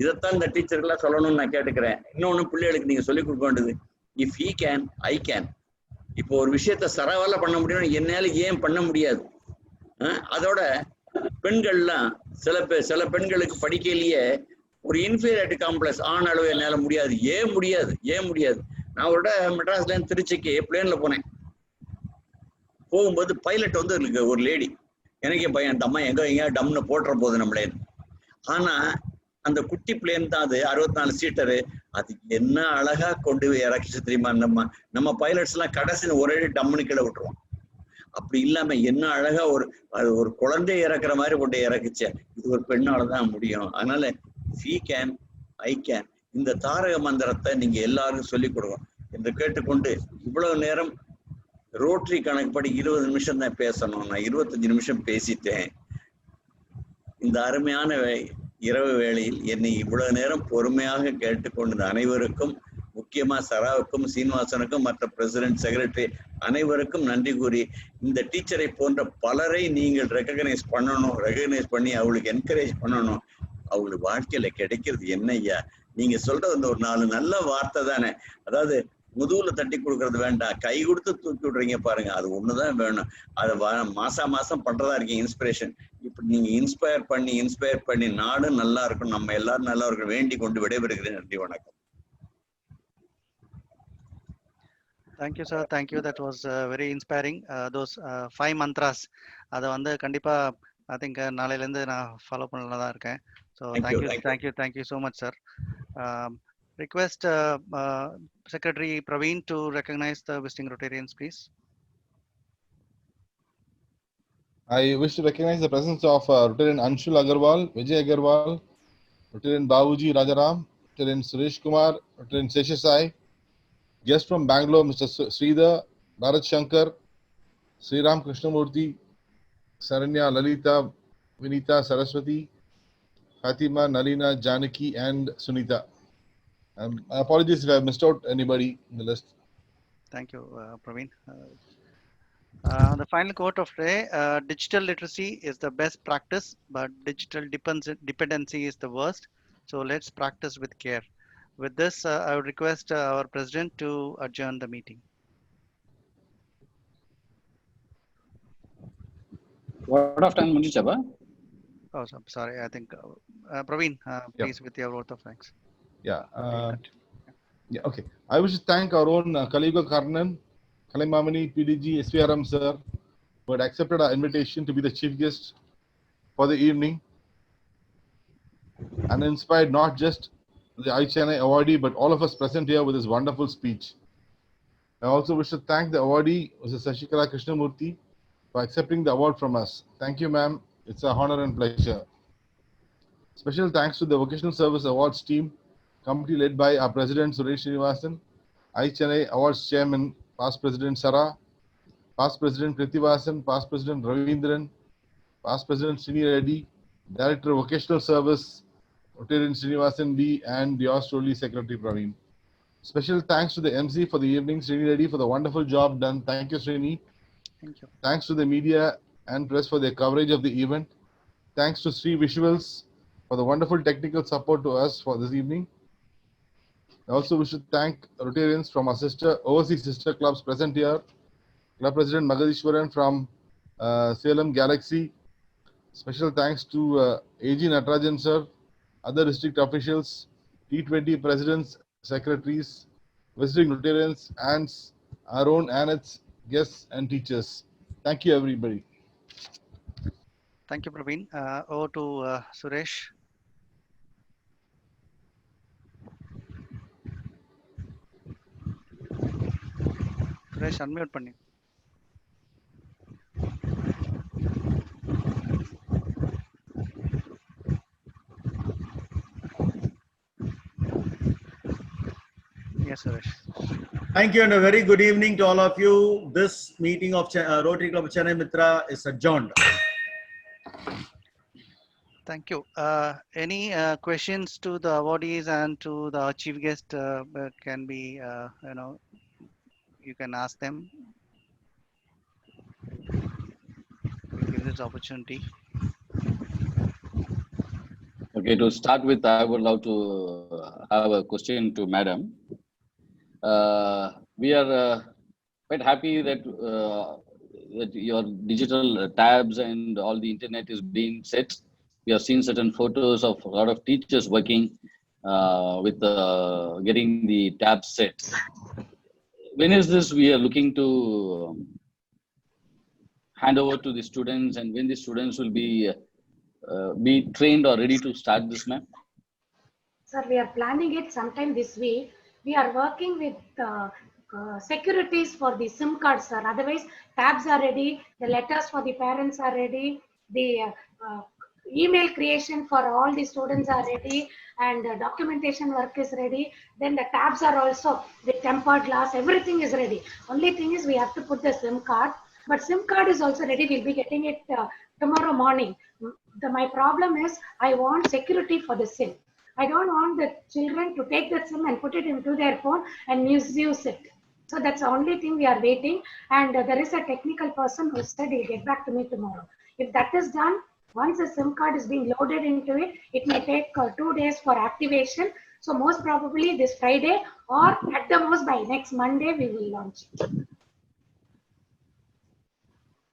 இதைத்தான் இந்த டீச்சருக்கெல்லாம் சொல்லணும்னு நான் கேட்டுக்கிறேன். இன்னொன்னு பிள்ளைகளுக்கு நீங்க சொல்லிக் கொடுக்க வேண்டியது, if he can I can. இப்போ ஒரு விஷயத்த சரவால பண்ண முடியும், என்னால ஏன் பண்ண முடியாது. அதோட பெண்கள்லாம் சில பெண்களுக்கு படிக்கையிலேயே ஒரு இன்ஃபீரியாரிட்டி காம்ப்ளெக்ஸ், ஆண் அளவு என்னால முடியாது. ஏன் முடியாது. நான் ஒரு மெட்ராஸ்ல இருந்து திருச்சிக்கு பிளேன்ல போனேன். போகும்போது பைலட் வந்து ஒரு லேடி, எனக்கே பையன், அந்த அம்மா எங்க டம்னு போட்டுற போகுது நம்மளே. ஆனா அந்த குட்டி பிளேன் தான் அது, 64 சீட்டரு. அது என்ன அழகா கொண்டு போய் இறக்கிச்சு தெரியுமா. நம்ம பைலட்ஸ் எல்லாம் கடைசி ஒரே டம்னு கீழே விட்டுருவோம். அப்படி இல்லாம என்ன அழகா ஒரு குழந்தைய இறக்குற மாதிரி கொண்டு இறக்குச்சு. இது ஒரு பெண்ணாலதான் முடியும். அதனால he can I can, இந்த தாரக மந்திரத்தை நீங்க எல்லாருக்கும் சொல்லிக் கொடுக்கணும் என்று கேட்டுக்கொண்டு, இவ்வளவு நேரம் ரோட்டரி கணக்குப்படி 20 நிமிஷம் தான் பேசணும். நான் 25 நிமிஷம் பேசிட்டேன். இந்த அருமையான இரவு வேளையில் என்னை இவ்வளவு நேரம் பொறுமையாக கேட்டுக்கொண்ட அனைவருக்கும், முக்கியமா சராவுக்கும் சீனிவாசனுக்கும் மற்ற பிரசிடென்ட் செக்ரட்டரி அனைவருக்கும் நன்றி கூறி, இந்த டீச்சரை போன்ற பலரை நீங்கள் ரெகக்னைஸ் பண்ணி அவங்களுக்கு என்கரேஜ் பண்ணணும். அவங்களுக்கு வாழ்க்கையில கிடைக்கிறது என்ன ஐயா, நீங்க சொல்றது அந்த ஒரு 4 நல்ல வார்த்தை தானே. அதாவது முதுகுல தட்டி கொடுக்கறது வேண்டாம், கை கொடுத்து தூக்கி விடுறீங்க பாருங்க, அது ஒண்ணுதான் வேணும். அதை மாசம் பண்றதா இருக்கீங்க இன்ஸ்பிரேஷன். இப்படி நீங்க இன்ஸ்பயர் பண்ணி நாடு நல்லா இருக்கும், நம்ம எல்லாரும் நல்லா இருக்கும் வேண்டி கொண்டு விடைபெறுகிறேன். நன்றி, வணக்கம். Thank you, sir. Thank you. That was very inspiring. Those 5 mantras, அதை வந்து கண்டிப்பா I think நாளையில இருந்து நான் ஃபாலோ பண்ணலாம் தான் இருக்கேன். So thank you so much, sir. Request Secretary Praveen to recognize the visiting Rotarians, please. I wish to recognize the presence of Rotarian Anshul Agarwal, Vijay Agarwal, Rotarian Babuji Rajaram, Rotarian Suresh Kumar, Rotarian Seshasai, guest from Bangalore, Mr. Sridhar, Bharat Shankar, Sriram Krishnamurthy, Saranya, Lalita, Vinita, Saraswati, Fatima, Nalina, Janaki, and Sunita. Apologies if I missed out anybody in the list. Thank you, Praveen. The final quote of today, digital literacy is the best practice, but digital dependency is the worst. So let's practice with care. With this, I would request our president to adjourn the meeting. What of time, Munjichaba? Oh, sorry. I think Praveen, please, with your vote of thanks. Okay. I wish to thank our own Kaliyuga Karnan, Kalaimamani, PDG, SVRM sir, who had accepted our invitation to be the chief guest for the evening and inspired not just the iChennai awardee, but all of us present here with his wonderful speech. I also wish to thank the awardee, Mrs. Sashikala Krishnamurthy, for accepting the award from us. Thank you, ma'am. It's an honor and pleasure. Special thanks to the Vocational Service Awards team, committee led by our President Suresh Srinivasan, iChennai Awards Chairman, Past President Sara, Past President Krithivasan, Past President Ravindran, Past President Srini Reddy, Director of Vocational Service, Rotarian Srinivasan B, and yours truly, Secretary Praveen. Special thanks to the MC for the evening, Srini Reddy, for the wonderful job done. Thank you, Srini. Thank you. Thanks to the media and press for their coverage of the event. Thanks to Sri Visuals for the wonderful technical support to us for this evening. Also, we should thank Rotarians from our overseas sister clubs present here. Club President Magadishwaran from Salem Galaxy. Special thanks to AG Natarajan sir, other district officials, T20 presidents, secretaries, visiting Rotarians, aunts, our own aunts, guests and teachers. Thank you, everybody. Thank you, Praveen. Over to Suresh. Suresh, unmute panni. Yes, Suresh. Thank you and a very good evening to all of you. This meeting of Rotary Club of Chennai Mitra is adjourned. Thank you. Any questions to the awardees and to the chief guest can be, you can ask them. We'll give this opportunity. Okay, to start with, I would love to have a question to Madam. We are quite happy that that your digital tabs and all the internet is being set. We have seen certain photos of a lot of teachers working with getting the tabs set. When is this we are looking to hand over to the students, and when the students will be trained or ready to start this, ma'am? Sir, we are planning it sometime this week. We are working with securities for the SIM cards, sir. Otherwise, tabs are ready, the letters for the parents are ready, the email creation for all the students are ready, and the documentation work is ready. Then the tabs are also with tempered glass, everything is ready. Only thing is we have to put the SIM card, but SIM card is also ready. We'll be getting it tomorrow morning. My problem is I want security for the SIM. I don't want the children to take the SIM and put it into their phone and misuse it. So that's the only thing we are waiting. And there is a technical person who said he'll get back to me tomorrow. If that is done, once the SIM card is being loaded into it, it may take 2 days for activation. So most probably this Friday, or at the most by next Monday, we will launch it.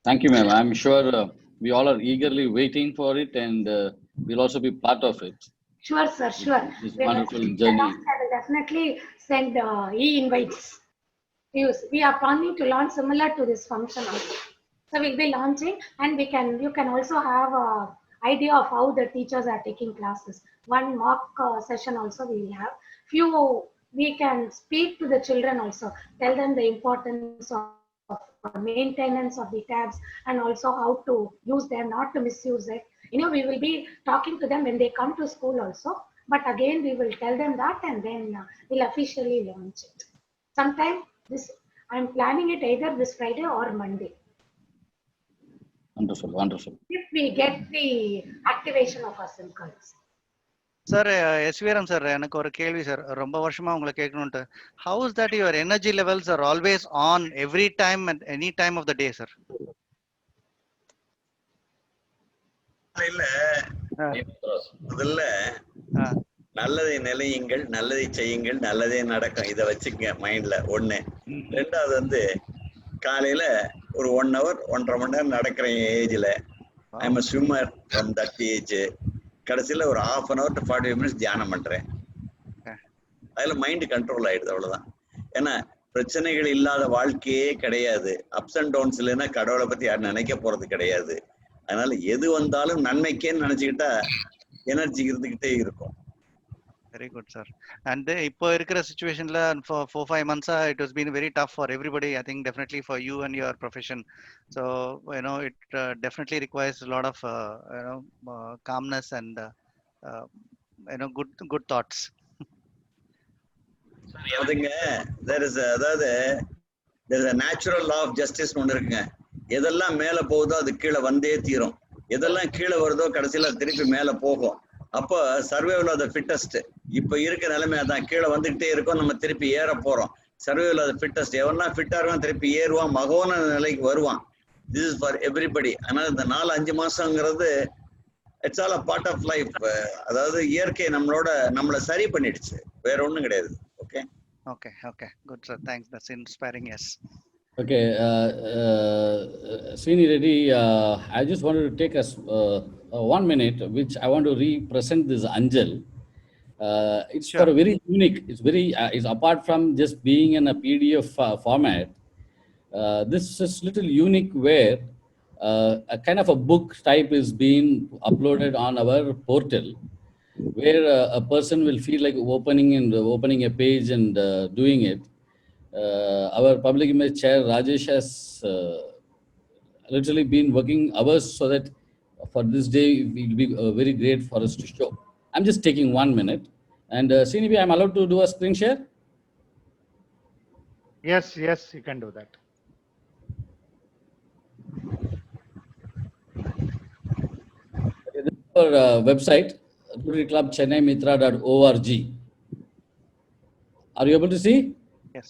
Thank you, ma'am. I'm sure we all are eagerly waiting for it, and we'll also be part of it. Sure, sir, sure. This wonderful journey. I will definitely send e-invites. We are planning to launch similar to this function also. So we'll be launching, and you can also have an idea of how the teachers are taking classes. One mock session also we will have. We can speak to the children also, tell them the importance of maintenance of the tabs and also how to use them, not to misuse it. We will be talking to them when they come to school also, but again we will tell them that, and then we'll officially launch it. Sometime I'm planning it either this Friday or Monday. Wonderful, wonderful. If we get the activation of our SIM cards. Sir, SVRM sir, எனக்கு ஒரு கேள்வி sir, ரொம்ப வருஷமா உங்களை கேட்கணும்ட்டு. How is that your energy levels are always on every time and any time of the day, sir? இல்ல முதல்ல நல்லதை நிலையுங்கள், நல்லதை செய்யுங்கள், நல்லதே நடக்கும். இதை வச்சுக்க மைண்ட்ல ஒண்ணு. ரெண்டாவது வந்து காலையில ஒரு 1 hour 1.5 மணி நேரம் நடக்கிற ஏஜ்ல I'm swimmer from that age. கடைசியில ஒரு 1/2 hour to 45 minutes தியானம் பண்றேன். அதுல மைண்ட் கண்ட்ரோல் ஆயிடுது, அவ்வளவுதான். ஏன்னா பிரச்சனைகள் இல்லாத வாழ்க்கையே கிடையாது. அப்ஸ் அண்ட் டவுன்ஸ் இல்லைன்னா கடவுளை பத்தி யாரும் நினைக்க போறது கிடையாது. அதனால எது வந்தாலும் நன்மைக்கேன்னு நினைச்சுக்கிட்டா எனர்ஜி இருந்துகிட்டே இருக்கும். Very good, sir. And இப்போ இருக்கிற situationல for 4-5 months it has been very tough for everybody. I think definitely for you and your profession. So it definitely requires a lot of calmness and good thoughts. அதுங்க there is a natural law of justice ஒன்று இருக்குங்க. எதெல்லாம் மேல போகுதோ அது கீழே வந்தே தீரும். எதெல்லாம் கீழே வருதோ கடைசியில திருப்பி மேல போகும். அப்போ சர்வைவல் ஆஃப் த ஃபிட்டஸ்ட் இப்போ இருக்க நிலைமை அதான், கீழே வந்துகிட்டே இருக்கோம், நம்ம திருப்பி ஏற போறோம். சர்வைவல் ஆஃப் த ஃபிட்டஸ்ட், எவனா ஃபிட்டா இருக்கான் திருப்பி ஏறுவான், மகோன நிலைக்கு வருவான். This is for everybody. ஆனால் இந்த 4-5 மாசங்கிறது it's all a part of life. அதாவது இயற்கை நம்மளை சரி பண்ணிடுச்சு, வேற ஒண்ணும் கிடையாது. Okay Okay, good sir, thanks, that's inspiring. Yes. Okay, Srini Reddy, I just wanted to take us 1 minute, which I want to represent this Anjal. It's Sure. for a very unique. It's very. It's apart from just being in a PDF format. This is little unique where a kind of a book type is being uploaded on our portal, where a person will feel like opening a page and doing it. Our public image chair Rajesh has literally been working hours so that for this day it will be very great for us to show. I'm just taking 1 minute, and Srini, I'm allowed to do a screen share. Yes, you can do that. Okay, this is our website, rotaryclubchellaimitra.org. Are you able to see? Yes.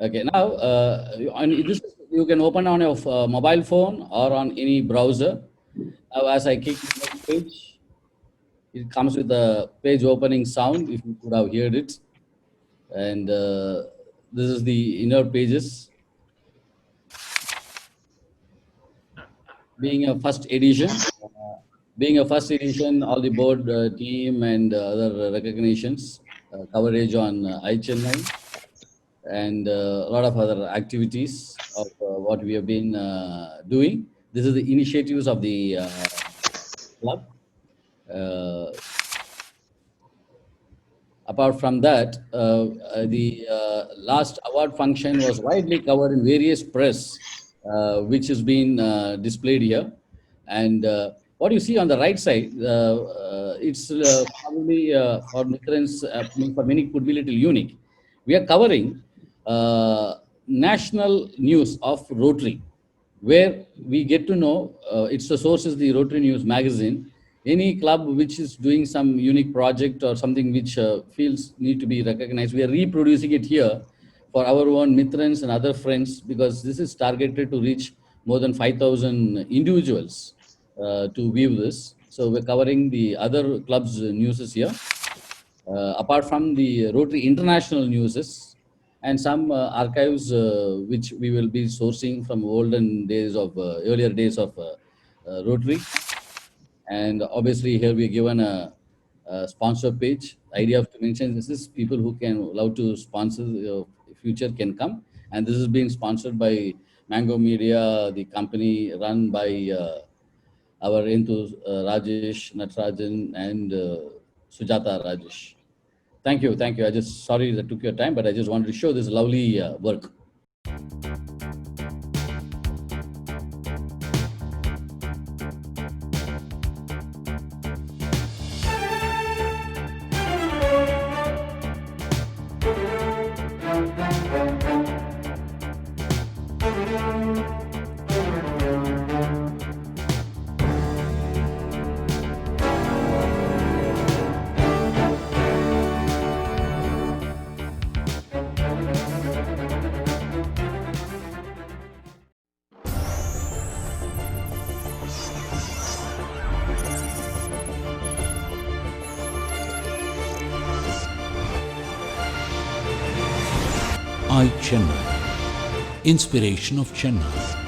Okay, now this you can open on your mobile phone or on any browser. Now, as I click the next page, it comes with the page opening sound, if you could have heard it. And this is the inner pages. Being a first edition, all the board team and other recognitions, coverage on iChennai, and a lot of other activities of what we have been doing. This is the initiatives of the club. Apart from that, the last award function was widely covered in various press, which has been displayed here. And what you see on the right side, it's probably for Mithrans, for many could be a little unique. We are covering national news of Rotary, where we get to know, it's the source is the Rotary News magazine. Any club which is doing some unique project or something which feels need to be recognized, we are reproducing it here for our own Mithrans and other friends, because this is targeted to reach more than 5,000 individuals to view this. So we're covering the other clubs' newses here, apart from the Rotary International newses, and some archives which we will be sourcing from earlier days of Rotary. And obviously here we are given a sponsor page. Idea of to mention this is people who can allow to sponsor future can come, and this is being sponsored by Mango Media, the company run by our Rajesh Natarajan and Sujata Rajesh. Thank you. I just sorry that took your time, but I just wanted to show this lovely work. iChennai, inspiration of Chennai.